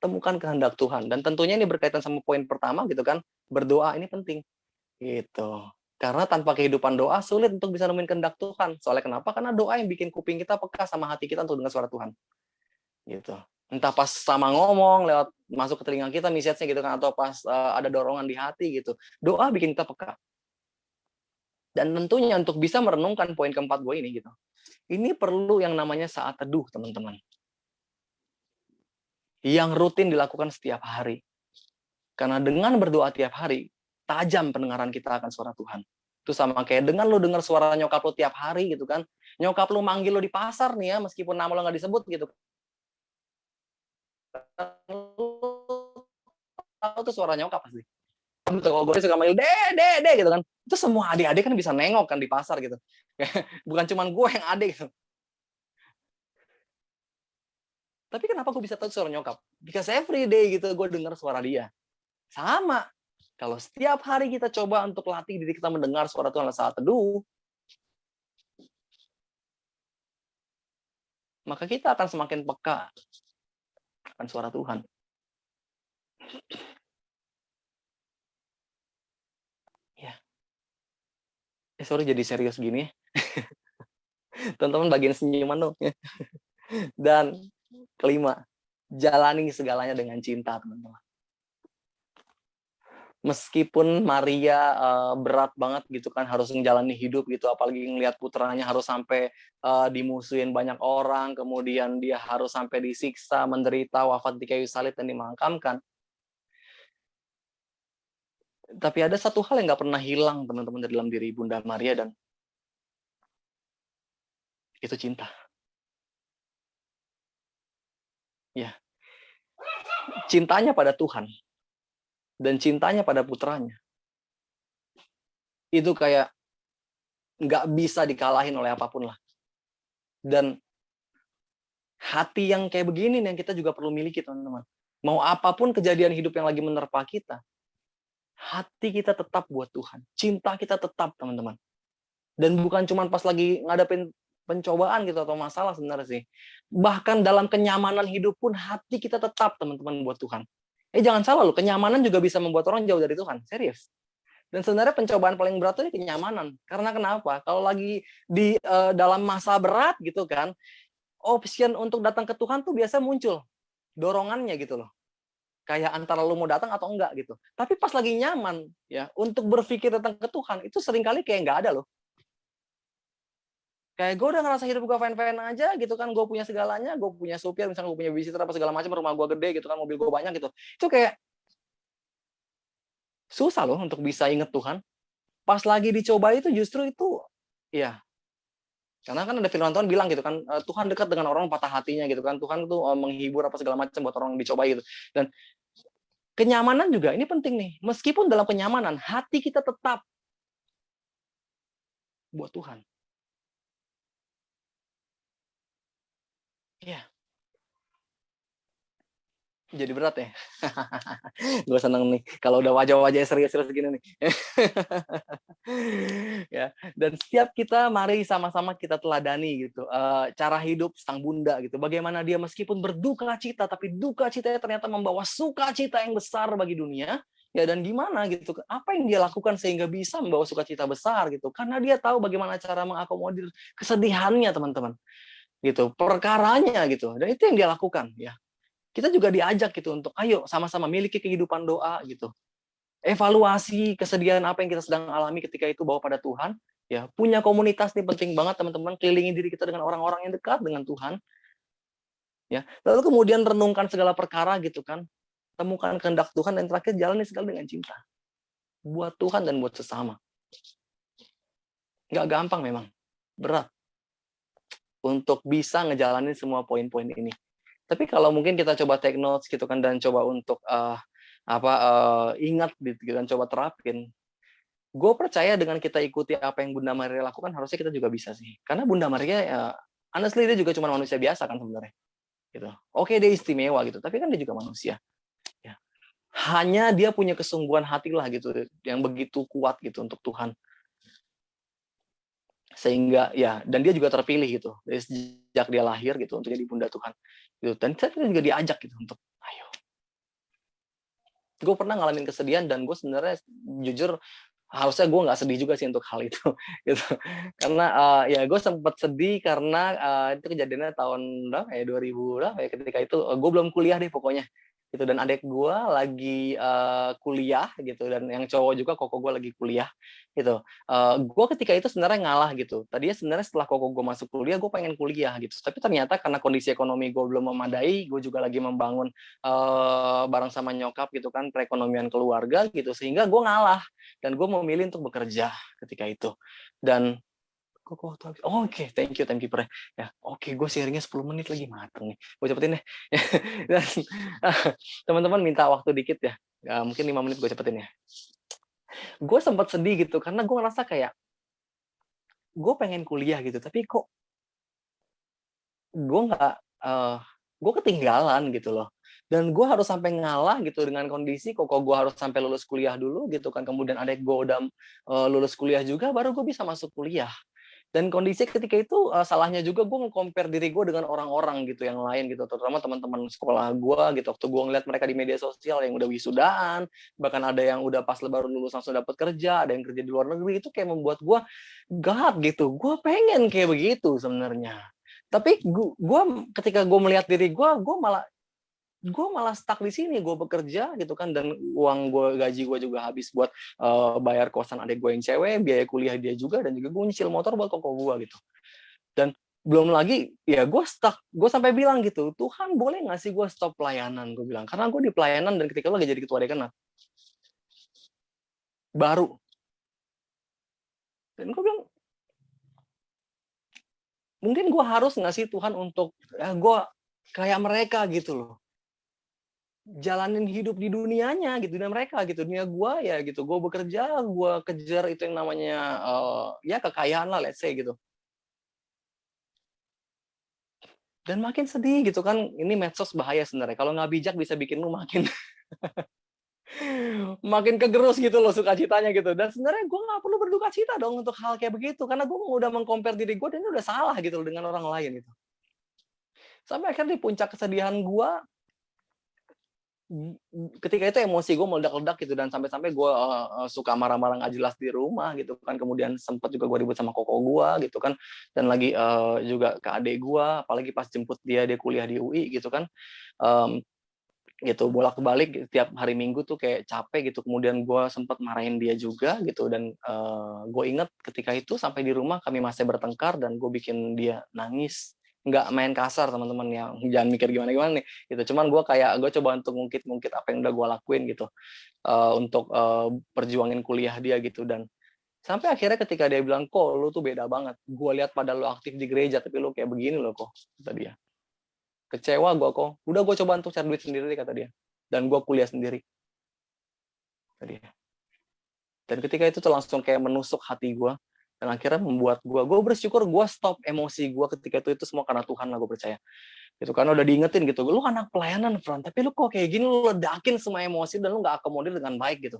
Temukan kehendak Tuhan. Dan tentunya ini berkaitan sama poin pertama, gitu kan, berdoa ini penting. Gitu. Karena tanpa kehidupan doa sulit untuk bisa nemuin kehendak Tuhan. Soalnya kenapa? Karena doa yang bikin kuping kita peka sama hati kita untuk dengar suara Tuhan. Gitu. Entah pas sama ngomong lewat masuk ke telinga kita message-nya gitu kan, atau pas ada dorongan di hati gitu. Doa bikin kita peka. Dan tentunya untuk bisa merenungkan poin keempat gue ini gitu. Ini perlu yang namanya saat teduh, teman-teman. Yang rutin dilakukan setiap hari. Karena dengan berdoa tiap hari, tajam pendengaran kita akan suara Tuhan. Itu sama kayak dengan lu dengar suara nyokap lu tiap hari gitu kan. Nyokap lu manggil lu di pasar nih ya, meskipun nama lu nggak disebut gitu. Lu tahu tuh suara nyokap pasti. Kalau gue suka manggil dede gitu kan. Itu semua adik-adik kan bisa nengok kan di pasar gitu. Bukan cuma gue yang adik gitu. Tapi kenapa gue bisa tahu suara nyokap? Because every day gitu gue dengar suara dia. Sama. Kalau setiap hari kita coba untuk latih diri kita mendengar suara Tuhan saat teduh, maka kita akan semakin peka akan suara Tuhan. Ya. Sorry jadi serius gini. Teman-teman bagian senyuman dong. Dan kelima, jalani segalanya dengan cinta, teman-teman. Meskipun Maria berat banget gitu kan, harus menjalani hidup gitu, apalagi ngelihat putranya harus sampai dimusuhin banyak orang, kemudian dia harus sampai disiksa, menderita, wafat di kayu salib dan dimakamkan. Tapi ada satu hal yang nggak pernah hilang, teman-teman, dari dalam diri Bunda Maria, dan itu cinta. Ya, cintanya pada Tuhan dan cintanya pada putranya itu kayak nggak bisa dikalahin oleh apapun lah. Dan hati yang kayak begini nih yang kita juga perlu miliki, teman-teman. Mau apapun kejadian hidup yang lagi menerpa kita, hati kita tetap buat Tuhan. Cinta kita tetap, teman-teman. Dan bukan cuma pas lagi ngadepin pencobaan gitu atau masalah sebenarnya sih. Bahkan dalam kenyamanan hidup pun hati kita tetap, teman-teman, buat Tuhan. Jangan salah loh, kenyamanan juga bisa membuat orang jauh dari Tuhan. Serius. Dan sebenarnya pencobaan paling berat itu kenyamanan. Karena kenapa? Kalau lagi di dalam masa berat gitu kan, option untuk datang ke Tuhan tuh biasa muncul. Dorongannya gitu loh. Kayak antara lu mau datang atau enggak gitu. Tapi pas lagi nyaman, ya, untuk berpikir tentang ke Tuhan, itu seringkali kayak nggak ada loh. Kayak gue udah ngerasa hidup gue fine-fine aja gitu kan, gue punya segalanya, gue punya supir, misalnya gue punya babysitter apa segala macam, rumah gue gede gitu kan, mobil gue banyak gitu. Itu kayak susah loh untuk bisa inget Tuhan. Pas lagi dicoba itu justru itu, ya. Karena kan ada firman Tuhan bilang gitu kan, Tuhan dekat dengan orang patah hatinya gitu kan, Tuhan tuh menghibur apa segala macam buat orang yang dicoba gitu. Dan kenyamanan juga ini penting nih. Meskipun dalam kenyamanan, hati kita tetap buat Tuhan. Iya. Jadi berat ya. Gue seneng nih kalau udah wajah-wajah serius-serius gini nih. Ya, dan setiap kita mari sama-sama kita teladani gitu. Cara hidup sang bunda gitu. Bagaimana dia meskipun berduka cita, tapi duka citanya ternyata membawa sukacita yang besar bagi dunia. Ya, dan gimana gitu, apa yang dia lakukan sehingga bisa membawa sukacita besar gitu. Karena dia tahu bagaimana cara mengakomodir kesedihannya, teman-teman. Gitu, perkaranya gitu. Dan itu yang dia lakukan ya. Kita juga diajak gitu untuk ayo sama-sama miliki kehidupan doa gitu. Evaluasi kesedihan apa yang kita sedang alami ketika itu bawa pada Tuhan. Ya, punya komunitas nih penting banget, teman-teman. Kelilingi diri kita dengan orang-orang yang dekat dengan Tuhan. Ya, lalu kemudian renungkan segala perkara gitu kan. Temukan kehendak Tuhan dan terakhir jalani segala dengan cinta. Buat Tuhan dan buat sesama. Nggak gampang memang. Berat. Untuk bisa ngejalanin semua poin-poin ini. Tapi kalau mungkin kita coba take notes gitu kan dan coba untuk ingat gitu kan, coba terapin. gue percaya dengan kita ikuti apa yang Bunda Maria lakukan, harusnya kita juga bisa sih. Karena Bunda Maria, ya, honestly dia juga cuma manusia biasa kan sebenarnya. Gitu. Oke, dia istimewa gitu, tapi kan dia juga manusia. Ya. Hanya dia punya kesungguhan hati lah gitu, yang begitu kuat gitu untuk Tuhan. Sehingga ya, dan dia juga terpilih gitu dari sejak dia lahir gitu untuk jadi bunda Tuhan. Gitu. Dan kita juga diajak gitu untuk ayo. Gue pernah ngalamin kesedihan dan gue sebenarnya jujur harusnya gue nggak sedih juga sih untuk hal itu gitu, karena ya gue sempat sedih karena itu kejadiannya tahun berapa ya, 2000 berapa ya, ketika itu gue belum kuliah deh pokoknya gitu, dan adik gue lagi kuliah gitu, dan yang cowok juga koko gue lagi kuliah gitu. Gue ketika itu sebenarnya ngalah gitu, tadinya sebenarnya setelah koko gue masuk kuliah gue pengen kuliah gitu, tapi ternyata karena kondisi ekonomi gue belum memadai, gue juga lagi membangun bareng sama nyokap gitu kan perekonomian keluarga gitu, sehingga gue ngalah dan gue memilih untuk bekerja ketika itu. Dan kok waktu habis. Oh, oke, thank you Pre. Ya, oke, gue sharingnya 10 menit lagi, mateng nih. Gue cepetin deh. Dan teman-teman minta waktu dikit ya. Mungkin 5 menit gue cepetin ya. Gue sempat sedih gitu karena gue ngerasa kayak gue pengen kuliah gitu, tapi kok gue nggak gue ketinggalan gitu loh. Dan gue harus sampai ngalah gitu dengan kondisi kok gue harus sampai lulus kuliah dulu gitu kan, kemudian adik gue udah lulus kuliah juga baru gue bisa masuk kuliah. Dan kondisi ketika itu salahnya juga gue nge-compare diri gue dengan orang-orang gitu yang lain gitu, terutama teman-teman sekolah gue gitu, waktu gue ngeliat mereka di media sosial yang udah wisudaan, bahkan ada yang udah pas baru lulus langsung dapat kerja, ada yang kerja di luar negeri, itu kayak membuat gue God gitu, gue pengen kayak begitu sebenarnya. Tapi gue ketika gue melihat diri gue malah stuck di sini, gue bekerja gitu kan, dan uang gue, gaji gue juga habis buat bayar kosan adik gue yang cewek, biaya kuliah dia juga, dan juga gue nyicil motor buat koko gue gitu. Dan belum lagi ya gue stuck, gue sampai bilang gitu, Tuhan boleh nggak sih gue stop pelayanan, gue bilang, karena gue di pelayanan dan ketika lo lagi jadi ketua dekan baru, dan gue bilang mungkin gue harus nggak sih Tuhan untuk gue kayak mereka gitu loh, jalanin hidup di dunianya gitu, dan mereka gitu, dunia gue ya gitu, gue bekerja, gue kejar itu yang namanya ya kekayaan lah, let's say gitu. Dan makin sedih gitu kan, ini medsos bahaya sebenarnya, kalau nggak bijak bisa bikin lu makin makin kegerus gitu loh sukacitanya gitu. Dan sebenarnya gue nggak perlu berduka cita dong untuk hal kayak begitu, karena gue udah mengcompare diri gue dan ini udah salah gitu loh dengan orang lain gitu. Sampai akhirnya di puncak kesedihan gue, ketika itu emosi gue meledak-ledak gitu, dan sampai-sampai gue suka marah-marah nggak jelas di rumah gitu kan, kemudian sempat juga gue ribut sama koko gue gitu kan, dan lagi juga ke adik gue, apalagi pas jemput dia kuliah di UI gitu kan, gitu bolak-balik tiap hari Minggu tuh kayak capek gitu, kemudian gue sempat marahin dia juga gitu, dan gue inget ketika itu sampai di rumah kami masih bertengkar dan gue bikin dia nangis. Nggak main kasar teman-teman, yang jangan mikir gimana-gimana nih gitu, cuman gue coba untuk ngungkit apa yang udah gue lakuin gitu untuk perjuangin kuliah dia gitu. Dan sampai akhirnya ketika dia bilang, kok lu tuh beda banget, gue lihat pada lu aktif di gereja tapi lu kayak begini loh kok, kata dia. Kecewa gue kok, udah gue coba untuk cari duit sendiri kata dia, dan gue kuliah sendiri kata dia. Dan ketika itu tuh langsung kayak menusuk hati gue, dan akhirnya membuat gue bersyukur gue stop emosi gue ketika itu semua karena Tuhan lah, gue percaya gitu, karena udah diingetin gitu, lu anak pelayanan Fran, tapi lu kok kayak gini, lu ledakin semua emosi dan lu nggak akomodir dengan baik gitu.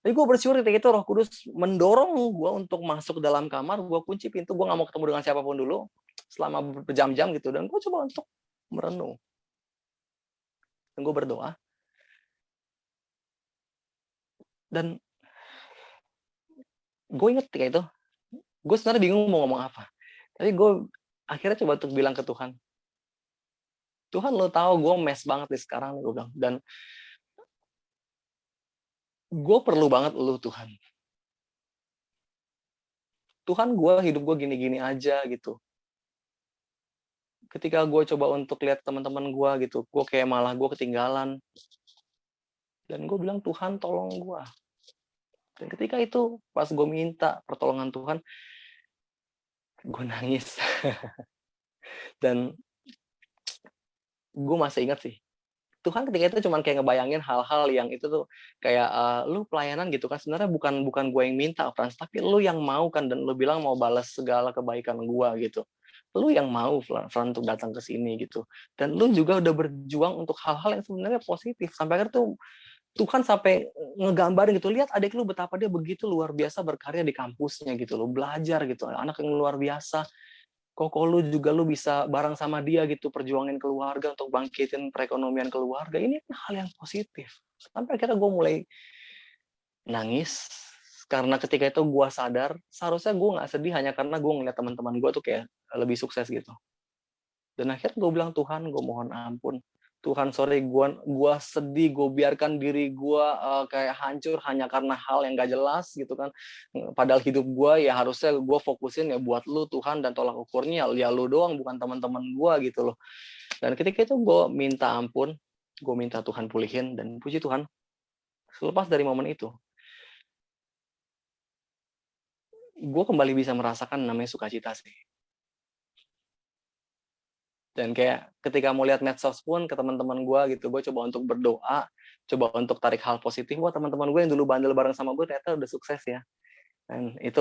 Jadi gue bersyukur ketika itu Roh Kudus mendorong gue untuk masuk ke dalam kamar, gue kunci pintu, gue nggak mau ketemu dengan siapapun dulu selama berjam-jam gitu, dan gue coba untuk merenung dan gue berdoa. Dan gue inget ketika itu gue sebenarnya bingung mau ngomong apa, tapi gue akhirnya coba untuk bilang ke Tuhan, Tuhan lo tahu gue mess banget nih sekarang, gue bilang, dan gue perlu banget lo Tuhan. Tuhan, gue hidup gue gini-gini aja gitu. Ketika gue coba untuk lihat teman-teman gue gitu, gue kayak malah gue ketinggalan. Dan gue bilang, Tuhan tolong gue. Dan ketika itu pas gue minta pertolongan Tuhan, gue nangis. Dan gue masih ingat sih, Tuhan ketika itu cuman kayak ngebayangin hal-hal yang itu tuh kayak, lu pelayanan gitu kan sebenarnya bukan gue yang minta Frans, tapi lu yang mau kan dan lu bilang mau balas segala kebaikan gua gitu. Lu yang mau Frans untuk datang ke sini gitu. Dan lu juga udah berjuang untuk hal-hal yang sebenarnya positif. Sampai akhirnya tuh Tuhan sampai ngegambarin gitu, lihat adik lu betapa dia begitu luar biasa berkarya di kampusnya gitu loh, belajar gitu, anak yang luar biasa. Kok lu juga lu bisa bareng sama dia gitu, perjuangin keluarga untuk bangkitin perekonomian keluarga. Ini kan hal yang positif. Sampai akhirnya gue mulai nangis, karena ketika itu gue sadar, seharusnya gue nggak sedih hanya karena gue ngeliat teman-teman gue tuh kayak lebih sukses gitu. Dan akhirnya gue bilang, Tuhan, gue mohon ampun. Tuhan, sorry, gue sedih, gue biarkan diri gue kayak hancur hanya karena hal yang gak jelas gitu kan. Padahal hidup gue ya harusnya gue fokusin ya buat lu Tuhan, dan tolak ukurnya ya lu doang, bukan teman-teman gue gitu loh. Dan ketika itu gue minta ampun, gue minta Tuhan pulihin, dan puji Tuhan, selepas dari momen itu, gue kembali bisa merasakan namanya sukacita sih. Dan kayak ketika mau lihat medsos pun ke teman-teman gue gitu, gue coba untuk berdoa, coba untuk tarik hal positif. Wah, teman-teman gue yang dulu bandel bareng sama gue ternyata udah sukses ya. Dan itu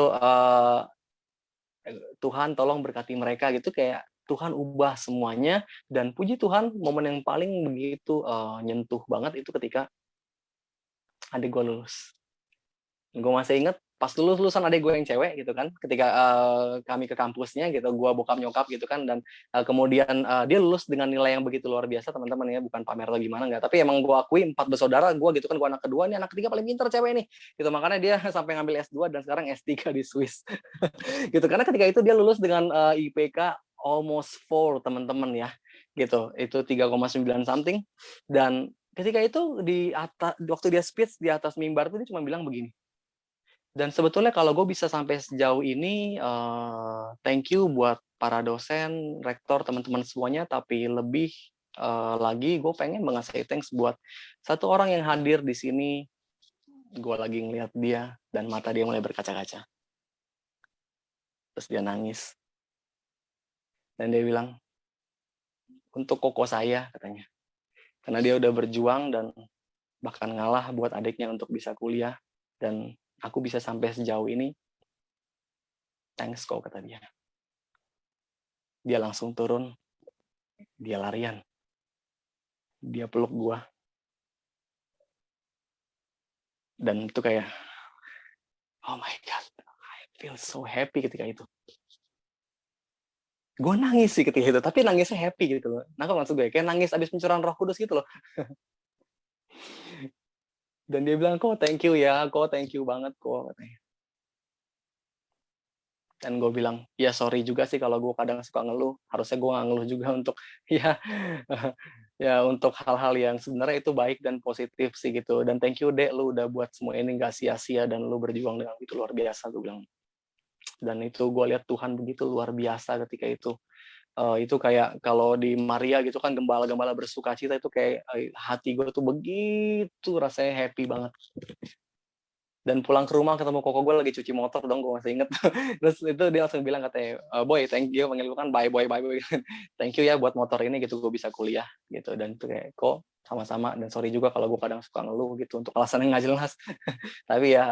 Tuhan tolong berkati mereka gitu, kayak Tuhan ubah semuanya. Dan puji Tuhan, momen yang paling begitu nyentuh banget itu ketika adik gue lulus. Gue masih inget pas lulusan adik gue yang cewek gitu kan, ketika kami ke kampusnya gitu, gue bokap nyokap gitu kan, dan kemudian dia lulus dengan nilai yang begitu luar biasa teman-teman ya, bukan pamer atau gimana enggak, tapi emang gue akui 4 bersaudara gue gitu kan, gue anak kedua, nih anak ketiga paling pintar cewek nih gitu, makanya dia sampai ngambil S2 dan sekarang S3 di Swiss gitu, karena ketika itu dia lulus dengan IPK almost 4 teman-teman ya gitu, itu 3,9 something. Dan ketika itu di atas, waktu dia speech di atas mimbar tuh dia cuma bilang begini, dan sebetulnya kalau gue bisa sampai sejauh ini, thank you buat para dosen, rektor, teman-teman semuanya, tapi lebih lagi gue pengen banget say thanks buat satu orang yang hadir di sini. Gue lagi ngeliat dia, dan mata dia mulai berkaca-kaca. Terus dia nangis. Dan dia bilang, untuk koko saya, katanya. Karena dia udah berjuang dan bahkan ngalah buat adiknya untuk bisa kuliah. Dan aku bisa sampai sejauh ini, thanks kok, kata dia. Dia langsung turun, dia larian. Dia peluk gua. Dan itu kayak, oh my God, I feel so happy ketika itu. Gue nangis sih ketika itu, tapi nangisnya happy gitu loh. Nah, maksud gue, kayak nangis abis pencurahan Roh Kudus gitu loh. Dan dia bilang, kok thank you ya, kok thank you banget kok, katanya. Dan gue bilang, ya sorry juga sih kalau gue kadang suka ngeluh. Harusnya gue gak ngeluh juga untuk ya untuk hal-hal yang sebenarnya itu baik dan positif sih gitu. Dan thank you Dek, lu udah buat semua ini gak sia-sia dan lu berjuang dengan itu luar biasa, gue bilang. Dan itu gue lihat Tuhan begitu luar biasa ketika itu. Itu kayak kalau di Maria gitu kan, gembala-gembala bersuka cita, itu kayak hati gue tuh begitu rasanya happy banget. Dan pulang ke rumah ketemu koko gue lagi cuci motor dong, gue masih inget. Terus itu dia langsung bilang katanya, boy thank you, panggil gue kan bye boy, thank you ya buat motor ini gitu, gue bisa kuliah gitu. Dan itu kayak kok sama-sama, dan sorry juga kalau gue kadang suka ngeluh gitu untuk alasan yang nggak jelas. Tapi ya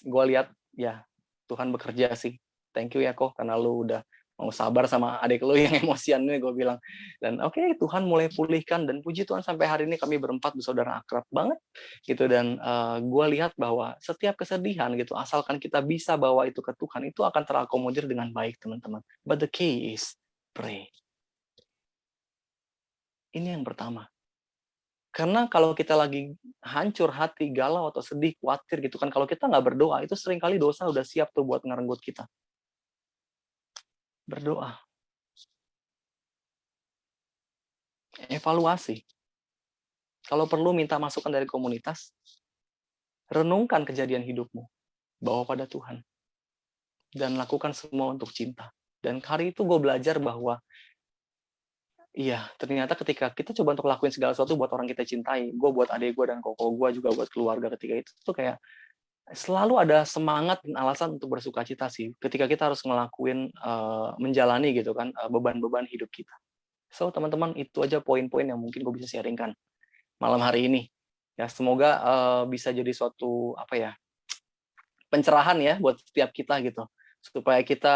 gue lihat ya Tuhan bekerja sih. Thank you ya kok, karena lu udah mau sabar sama adik lu yang emosian nih, gue bilang. Dan oke, Tuhan mulai pulihkan, dan puji Tuhan sampai hari ini kami berempat bersaudara akrab banget gitu. Dan gue lihat bahwa setiap kesedihan gitu, asalkan kita bisa bawa itu ke Tuhan, itu akan terakomodir dengan baik teman-teman. But the key is pray. Ini yang pertama. Karena kalau kita lagi hancur hati, galau atau sedih, khawatir gitu kan, kalau kita nggak berdoa, itu seringkali dosa udah siap tuh buat ngerenggut kita. Berdoa. Evaluasi. Kalau perlu minta masukan dari komunitas, renungkan kejadian hidupmu, bawa pada Tuhan, dan lakukan semua untuk cinta. Dan hari itu gue belajar bahwa, iya, ternyata ketika kita coba untuk lakuin segala sesuatu buat orang kita cintai, gue buat adik gue dan koko gue juga buat keluarga, ketika itu tuh kayak selalu ada semangat dan alasan untuk bersuka cita sih, ketika kita harus ngelakuin, menjalani gitu kan, beban-beban hidup kita. So teman-teman, itu aja poin-poin yang mungkin gue bisa sharingkan malam hari ini. Ya semoga bisa jadi suatu pencerahan ya buat setiap kita gitu, supaya kita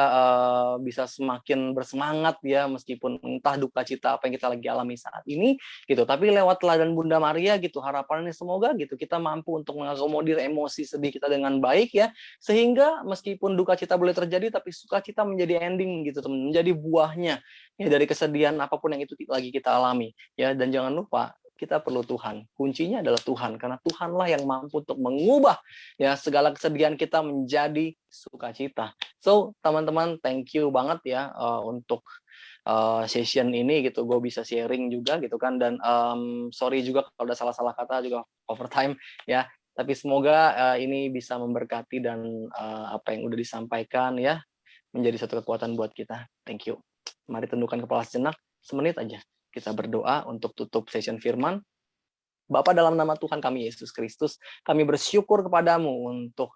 bisa semakin bersemangat ya, meskipun entah duka cita apa yang kita lagi alami saat ini gitu, tapi lewat teladan Bunda Maria gitu, harapannya semoga gitu kita mampu untuk mengakomodir emosi sedih kita dengan baik ya, sehingga meskipun duka cita boleh terjadi tapi sukacita menjadi ending gitu teman, menjadi buahnya ya dari kesedihan apapun yang itu lagi kita alami ya. Dan jangan lupa kita perlu Tuhan, kuncinya adalah Tuhan, karena Tuhanlah yang mampu untuk mengubah ya segala kesedihan kita menjadi sukacita. So teman-teman, thank you banget ya untuk session ini gitu, gue bisa sharing juga gitu kan, dan sorry juga kalau udah salah-salah kata juga overtime ya, tapi semoga ini bisa memberkati dan apa yang udah disampaikan ya menjadi satu kekuatan buat kita. Thank you. Mari tundukkan kepala sejenak, semenit aja kita berdoa untuk tutup session firman. Bapa, dalam nama Tuhan kami Yesus Kristus, kami bersyukur kepadamu untuk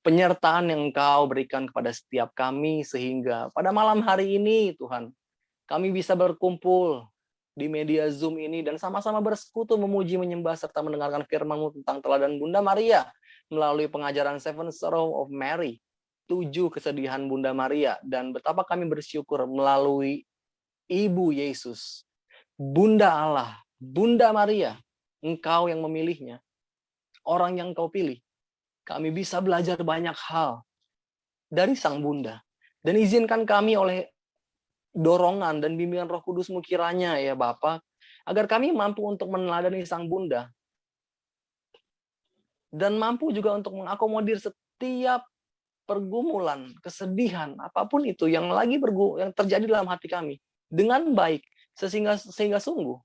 penyertaan yang Engkau berikan kepada setiap kami, sehingga pada malam hari ini Tuhan, kami bisa berkumpul di media Zoom ini dan sama-sama bersekutu memuji, menyembah, serta mendengarkan firman-Mu tentang teladan Bunda Maria melalui pengajaran Seven Sorrows of Mary, 7 kesedihan Bunda Maria, dan betapa kami bersyukur melalui Ibu Yesus, Bunda Allah, Bunda Maria, Engkau yang memilihnya, orang yang Engkau pilih. Kami bisa belajar banyak hal dari Sang Bunda. Dan izinkan kami oleh dorongan dan bimbingan Roh Kudus-Mu kiranya ya Bapa, agar kami mampu untuk meneladani Sang Bunda. Dan mampu juga untuk mengakomodir setiap pergumulan, kesedihan, apapun itu yang yang terjadi dalam hati kami dengan baik, sehingga sungguh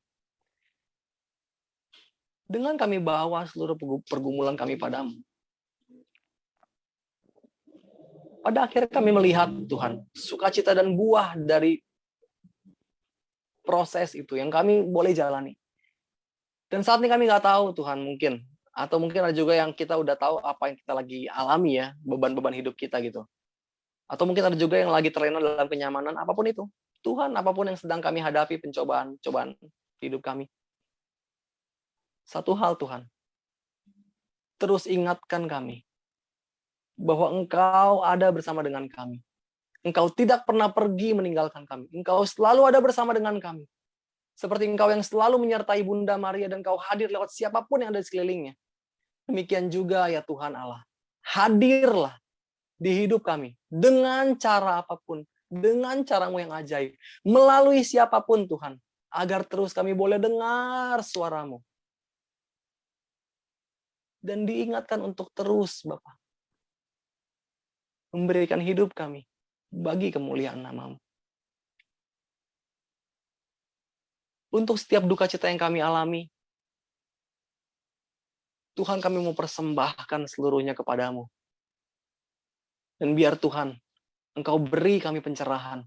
dengan kami bawa seluruh pergumulan kami padamu. Pada akhirnya kami melihat Tuhan, sukacita dan buah dari proses itu yang kami boleh jalani. Dan saat ini kami nggak tahu Tuhan, mungkin. Atau mungkin ada juga yang kita udah tahu apa yang kita lagi alami ya, beban-beban hidup kita gitu. Atau mungkin ada juga yang lagi terlena dalam kenyamanan, apapun itu. Tuhan, apapun yang sedang kami hadapi, cobaan hidup kami. Satu hal Tuhan, terus ingatkan kami bahwa Engkau ada bersama dengan kami. Engkau tidak pernah pergi meninggalkan kami. Engkau selalu ada bersama dengan kami. Seperti Engkau yang selalu menyertai Bunda Maria dan Engkau hadir lewat siapapun yang ada di sekelilingnya. Demikian juga ya Tuhan Allah. Hadirlah di hidup kami dengan cara apapun, dengan cara-Mu yang ajaib, melalui siapapun Tuhan, agar terus kami boleh dengar suara-Mu. Dan diingatkan untuk terus Bapa memberikan hidup kami bagi kemuliaan nama-Mu. Untuk setiap duka cita yang kami alami, Tuhan, kami mau persembahkan seluruhnya kepadamu. Dan biar Tuhan, Engkau beri kami pencerahan.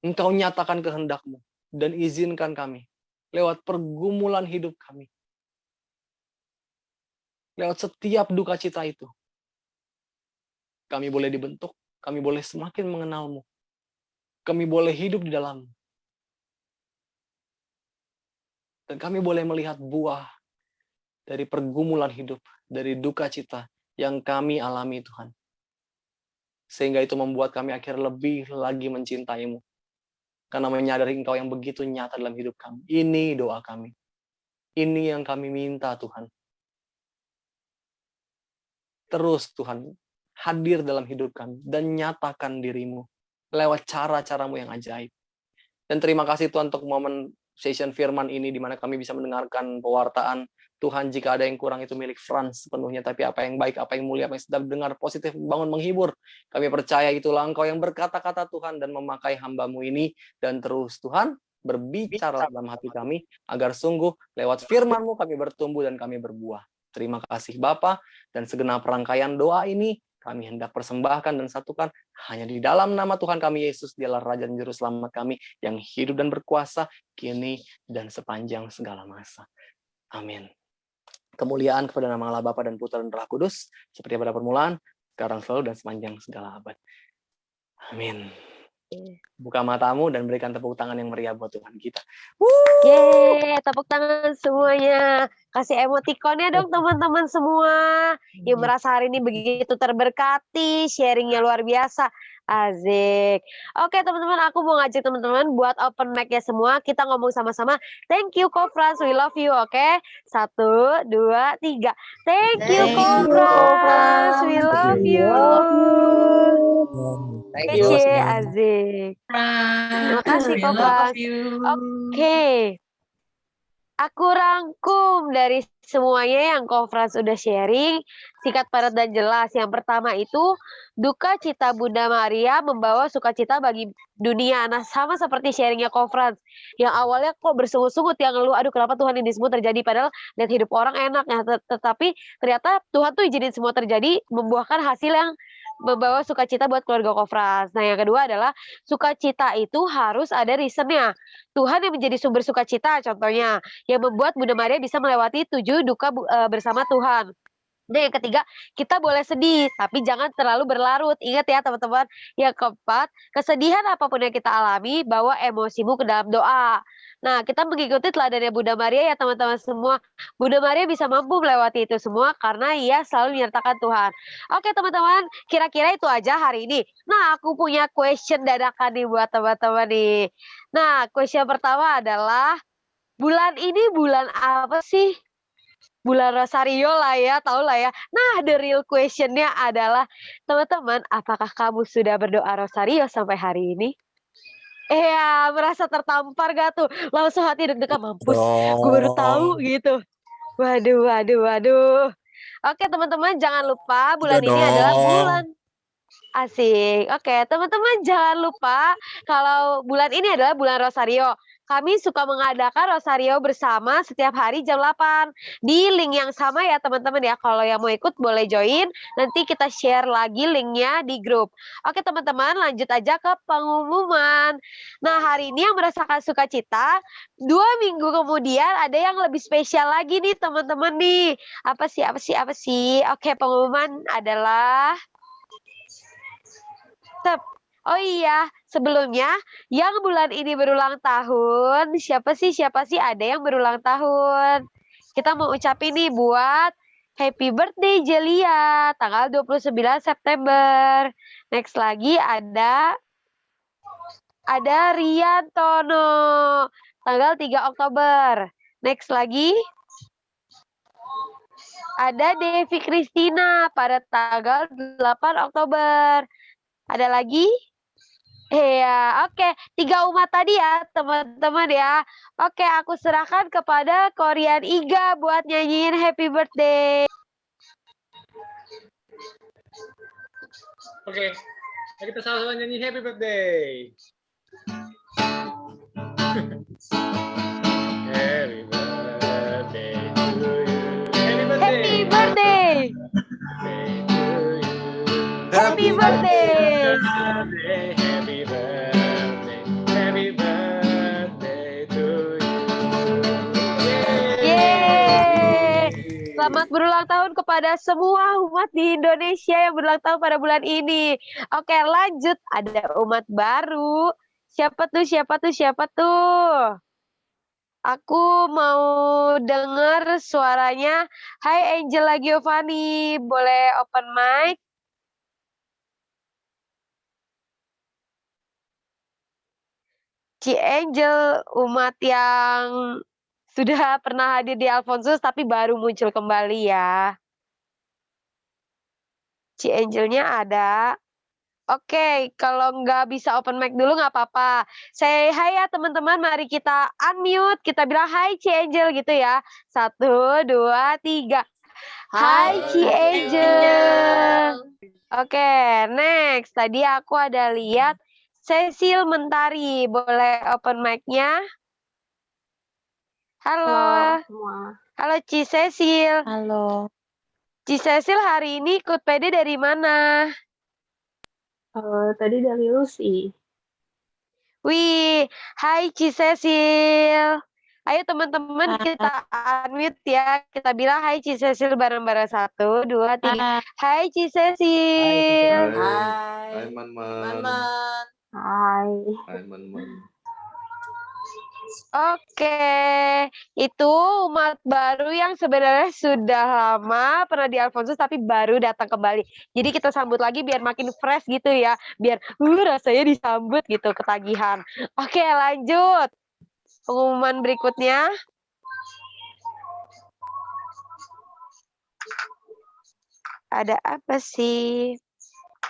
Engkau nyatakan kehendak-Mu. Dan izinkan kami, lewat pergumulan hidup kami, lewat setiap duka cita itu, kami boleh dibentuk, kami boleh semakin mengenal-Mu. Kami boleh hidup di dalam-Mu. Dan kami boleh melihat buah dari pergumulan hidup, dari duka cita yang kami alami Tuhan. Sehingga itu membuat kami akhirnya lebih lagi mencintai-Mu. Karena menyadari Engkau yang begitu nyata dalam hidup kami. Ini doa kami. Ini yang kami minta Tuhan. Terus Tuhan, hadir dalam hidup kami dan nyatakan diri-Mu lewat cara-cara-Mu yang ajaib. Dan terima kasih Tuhan untuk momen session firman ini di mana kami bisa mendengarkan pewartaan. Tuhan, jika ada yang kurang itu milik Frans sepenuhnya, tapi apa yang baik, apa yang mulia, apa yang sedap dengar, positif, bangun, menghibur. Kami percaya itulah Engkau yang berkata-kata Tuhan dan memakai hamba-Mu ini. Dan terus Tuhan, berbicara dalam hati kami, agar sungguh lewat firman-Mu kami bertumbuh dan kami berbuah. Terima kasih Bapa, dan segenap rangkaian doa ini kami hendak persembahkan dan satukan hanya di dalam nama Tuhan kami Yesus, Dialah Raja dan Juru Selamat kami yang hidup dan berkuasa kini dan sepanjang segala masa. Amin. Kemuliaan kepada nama Allah Bapa dan Putra dan Roh Kudus, seperti pada permulaan, sekarang, selalu, dan sepanjang segala abad. Amin. Buka matamu dan berikan tepuk tangan yang meriah buat Tuhan kita. Yeay, tepuk tangan semuanya. Kasih emotikonnya dong teman-teman semua. Yang merasa hari ini begitu terberkati, sharingnya luar biasa. Asik. Oke teman-teman, aku mau ngajak teman-teman buat open mic ya semua. Kita ngomong sama-sama. Thank you Kofrans, we love you. Oke, 1, 2, 3. Thank you Thank you, Kofrans, we love you. Thank you. Kece, asik. Terima kasih We Kofrans. love you. Oke. Aku rangkum dari semuanya yang Kofrans udah sharing, singkat, padat, dan jelas. Yang pertama itu, duka cita Bunda Maria membawa sukacita bagi dunia. Nah, sama seperti sharingnya Kofrans. Yang awalnya kok bersungut-sungut, yang ngeluh, aduh kenapa Tuhan ini semua terjadi. Padahal lihat hidup orang enak. Nah, tetapi ternyata Tuhan tuh izinin semua terjadi, membuahkan hasil yang membawa sukacita buat keluarga Kofrans. Nah, yang kedua adalah sukacita itu harus ada reasonnya. Tuhan yang menjadi sumber sukacita, contohnya yang membuat Bunda Maria bisa melewati 7 duka bersama Tuhan. Dan yang ketiga, kita boleh sedih, tapi jangan terlalu berlarut. Ingat ya teman-teman. Yang keempat, kesedihan apapun yang kita alami, bawa emosimu ke dalam doa. Nah, kita mengikuti teladannya Bunda Maria ya teman-teman semua. Bunda Maria bisa mampu melewati itu semua karena ia selalu menyertakan Tuhan. Oke teman-teman, kira-kira itu aja hari ini. Nah, aku punya question dadakan nih buat teman-teman nih. Nah, question pertama adalah, bulan ini bulan apa sih? Bulan Rosario lah ya, tahu lah ya. Nah, the real question-nya adalah, teman-teman, apakah kamu sudah berdoa Rosario sampai hari ini? Iya, merasa tertampar gak tuh? Langsung hati deg-degan, mampus, gue baru tahu gitu. Waduh, waduh, waduh. Oke teman-teman, jangan lupa bulan ini adalah bulan asik. Oke, teman-teman jangan lupa kalau bulan ini adalah bulan Rosario. Kami suka mengadakan Rosario bersama setiap hari jam 8 di link yang sama ya teman-teman ya. Kalau yang mau ikut boleh join, nanti kita share lagi linknya di grup. Oke teman-teman, lanjut aja ke pengumuman. Nah, hari ini yang merasakan sukacita, 2 minggu kemudian ada yang lebih spesial lagi nih teman-teman nih. Apa sih? Oke, pengumuman adalah oh iya, sebelumnya yang bulan ini berulang tahun, siapa sih ada yang berulang tahun. Kita mau ucapin nih buat happy birthday Jelia, tanggal 29 September. Next lagi ada Rian Tono, tanggal 3 Oktober. Next lagi ada Devi Christina pada tanggal 8 Oktober. Ada lagi? Iya, oke. 3 umat tadi ya, teman-teman ya. Oke, aku serahkan kepada Korean Iga buat nyanyiin happy birthday. Oke, mari kita sama-sama nyanyi happy birthday. Happy birthday to you. Happy birthday. Happy birthday. Happy birthday. Happy birthday. Happy birthday to you. Yeay. Selamat berulang tahun kepada semua umat di Indonesia yang berulang tahun pada bulan ini. Oke, lanjut. Ada umat baru. Siapa tuh? Aku mau dengar suaranya. Hai Angela Giovanni, boleh open mic? Ci Angel, umat yang sudah pernah hadir di Alfonsus tapi baru muncul kembali ya. Ci Angelnya ada. Oke, kalau nggak bisa open mic dulu nggak apa-apa. Say hi ya teman-teman, mari kita unmute, kita bilang hai Ci Angel gitu ya. 1, 2, 3. Hai Ci Angel. Oke, next. Tadi aku ada lihat Cecil Mentari, boleh open mic-nya? Halo. Halo Ci Cecil. Halo. Ci Cecil hari ini ikut PD dari mana? Tadi dari Lucy. Wih, hai Ci Cecil. Ayo teman-teman kita unmute ya. Kita bilang hai Ci Cecil bareng-bareng 1, 2, 3. Hai Ci Cecil. Hai Man-Man. Hai. Hai teman-teman. Oke, itu umat baru yang sebenarnya sudah lama pernah di Alfonsus tapi baru datang kembali. Jadi kita sambut lagi biar makin fresh gitu ya, biar rasanya disambut gitu ketagihan. Oke, lanjut. Pengumuman berikutnya. Ada apa sih?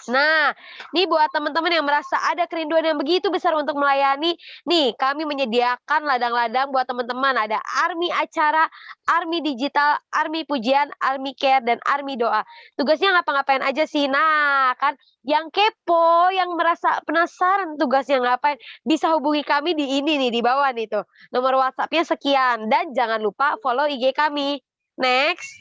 Nah, ini buat teman-teman yang merasa ada kerinduan yang begitu besar untuk melayani, nih kami menyediakan ladang-ladang buat teman-teman. Ada Army Acara, Army Digital, Army Pujian, Army Care, dan Army Doa. Tugasnya ngapa-ngapain aja sih? Nah, kan yang kepo, yang merasa penasaran tugasnya ngapain, bisa hubungi kami di ini nih, di bawah nih tuh. Nomor WhatsApp-nya sekian. Dan jangan lupa follow IG kami. Next.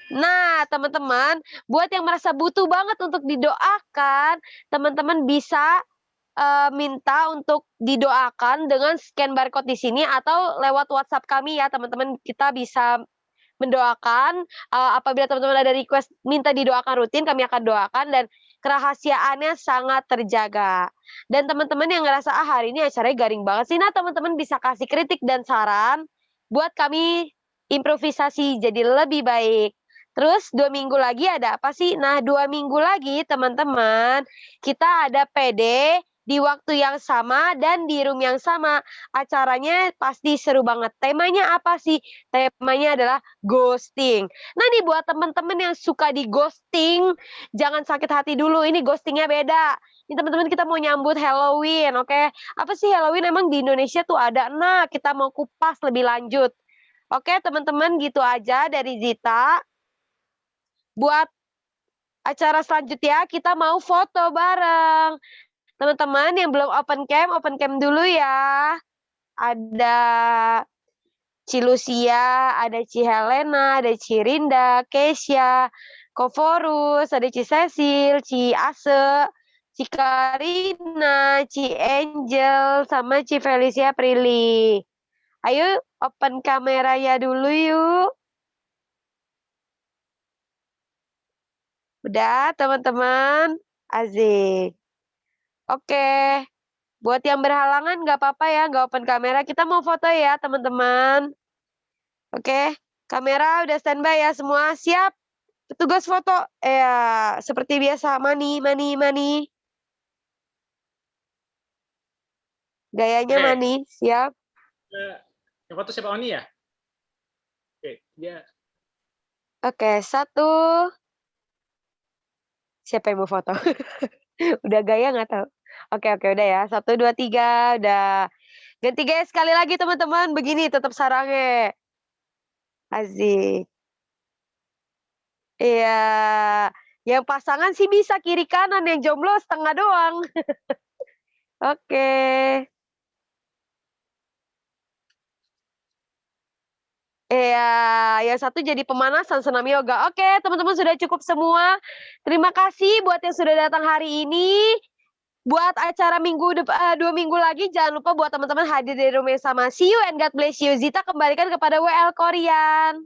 Nah, teman-teman, buat yang merasa butuh banget untuk didoakan, teman-teman bisa minta untuk didoakan dengan scan barcode di sini atau lewat WhatsApp kami ya, teman-teman. Kita bisa mendoakan apabila teman-teman ada request minta didoakan rutin, kami akan doakan dan kerahasiaannya sangat terjaga. Dan teman-teman yang ngerasa hari ini acaranya garing banget sih, nah teman-teman bisa kasih kritik dan saran buat kami improvisasi jadi lebih baik. Terus 2 minggu lagi ada apa sih? Nah, 2 minggu lagi teman-teman, kita ada PD di waktu yang sama dan di room yang sama. Acaranya pasti seru banget. Temanya apa sih? Temanya adalah ghosting. Nah, nih buat teman-teman yang suka di ghosting, jangan sakit hati dulu. Ini ghostingnya beda. Ini teman-teman kita mau nyambut Halloween, oke? Apa sih Halloween emang di Indonesia tuh ada? Nah, kita mau kupas lebih lanjut. Oke, teman-teman gitu aja dari Zita. Buat acara selanjutnya kita mau foto bareng. Teman-teman yang belum open cam dulu ya. Ada Ci Lucia, ada Ci Helena, ada Ci Rinda, Keisha, Koforus, ada Ci Cecil, Ci Ase, Ci Karina, Ci Angel, sama Ci Felicia Prilly. Ayo open kameranya dulu yuk. Udah teman-teman, asik. Oke, buat yang berhalangan nggak apa-apa ya, nggak open kamera. Kita mau foto ya teman-teman. Oke, kamera udah standby ya semua. Siap, petugas foto. Ya, seperti biasa, mani. Gayanya Oke. mani, siap. Yang foto siapa, Oni ya? Oke, dia. Oke, 1. Siapa yang mau foto? Udah gaya nggak tahu. Oke, udah ya. 1, 2, 3, udah. Ganti gaya sekali lagi teman-teman. Begini tetap sarangnya. Asik. Iya. Yang pasangan sih bisa kiri kanan, yang jomblo setengah doang. Oke. Iya, yang satu jadi pemanasan senam yoga. Oke, teman-teman sudah cukup semua. Terima kasih buat yang sudah datang hari ini. Buat acara 2 minggu lagi, jangan lupa buat teman-teman hadir di room yang sama. See you and God bless you. Zita kembalikan kepada WL Korean.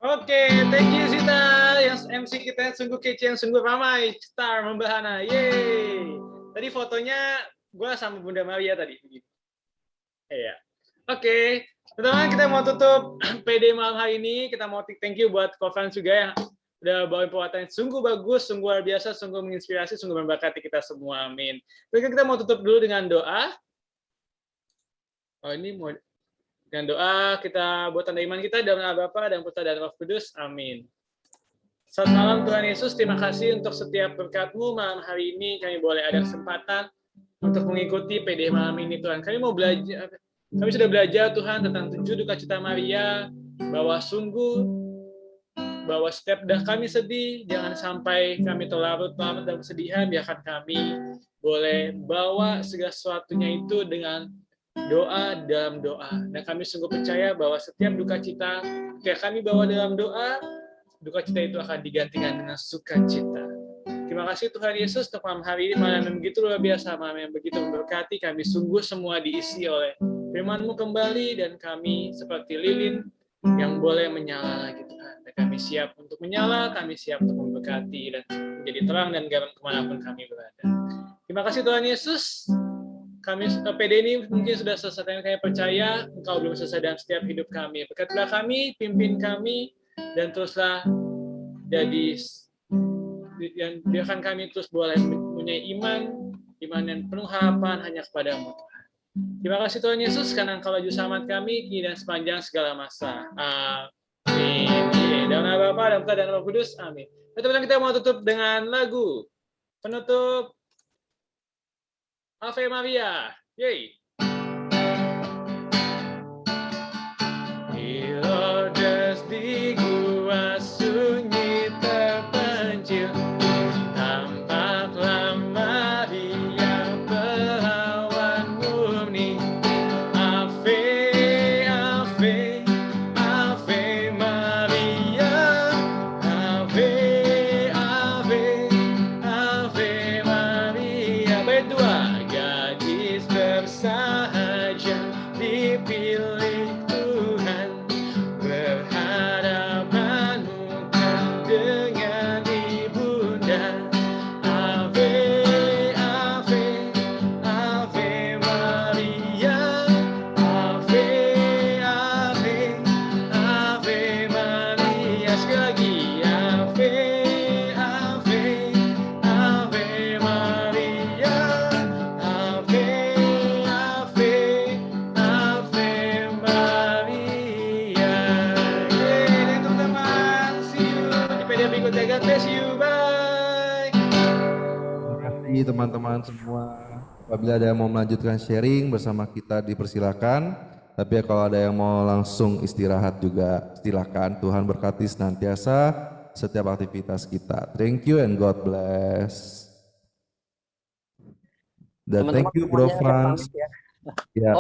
Oke, thank you Zita. Yang MC kita yang sungguh kece, yang sungguh ramai. Star membahana. Yeay. Tadi fotonya gue sama Bunda Maria tadi. Iya. Oke. Teman-teman, kita mau tutup PD malam hari ini. Kita mau thank you buat Kofan juga yang udah bawain pewartaan yang sungguh bagus, sungguh luar biasa, sungguh menginspirasi, sungguh memberkati kita semua. Amin. Terus kita mau tutup dulu dengan doa. Oh, ini mau dengan doa kita buat tanda iman kita dalam nama Bapa dan Putra dan Roh Kudus. Amin. Selamat malam Tuhan Yesus. Terima kasih untuk setiap berkat-Mu malam hari ini. Kami boleh ada kesempatan untuk mengikuti PD malam ini Tuhan. Kami mau belajar. Kami sudah belajar Tuhan tentang 7 duka cita Maria, bahwa setiap kami sedih, jangan sampai kami terlarut dalam kesedihan, biarkan kami boleh bawa segala sesuatunya itu dengan doa dalam doa. Dan kami sungguh percaya bahwa setiap duka cita yang kami bawa dalam doa, duka cita itu akan digantikan dengan sukacita. Terima kasih Tuhan Yesus untuk malam hari ini, malam yang begitu luar biasa, malam yang begitu memberkati. Kami sungguh semua diisi oleh firman-Mu kembali, dan kami seperti lilin yang boleh menyala lagi Tuhan. Dan kami siap untuk menyala, kami siap untuk memberkati dan menjadi terang dan garam kemanapun kami berada. Terima kasih Tuhan Yesus. Kami PD ini mungkin sudah selesai yang kami percaya, Engkau belum selesai dalam setiap hidup kami. Berkatilah kami, pimpin kami, dan teruslah jadi yang biarkan kami terus boleh mempunyai iman yang penuh harapan hanya kepadamu Tuhan. Terima kasih Tuhan Yesus, karena Engkau laju selamat kami kini dan sepanjang segala masa. Amin. Dalam nama Bapa dan Putra dan Roh Kudus. Amin. Teman-teman, kita mau tutup dengan lagu penutup Ave Maria. Yeay. Herodes di gua sunyi terpencil, tampaklah Maria perawan murni. Ave, Ave, Ave Maria. Ave, Ave, Ave Maria. Berdua, gadis bersahaja dipilih Tuhan, berhadapan muka dengan ibunda. Ave, Ave, Ave Maria. Ave, Ave, Ave Maria. Sekali lagi, Ave, Ave, Ave Maria. Ave, Ave, Ave Maria. Yeay, teman-teman. See you di PD berikutnya. God bless you. Bye. Terima kasih teman-teman semua. Apabila ada yang mau melanjutkan sharing bersama kita dipersilakan. Tapi kalau ada yang mau langsung istirahat juga silakan. Tuhan berkati senantiasa setiap aktivitas kita. Thank you and God bless. Dan Teman-teman thank you Bro semuanya, saya Franz. pamit ya. Ya.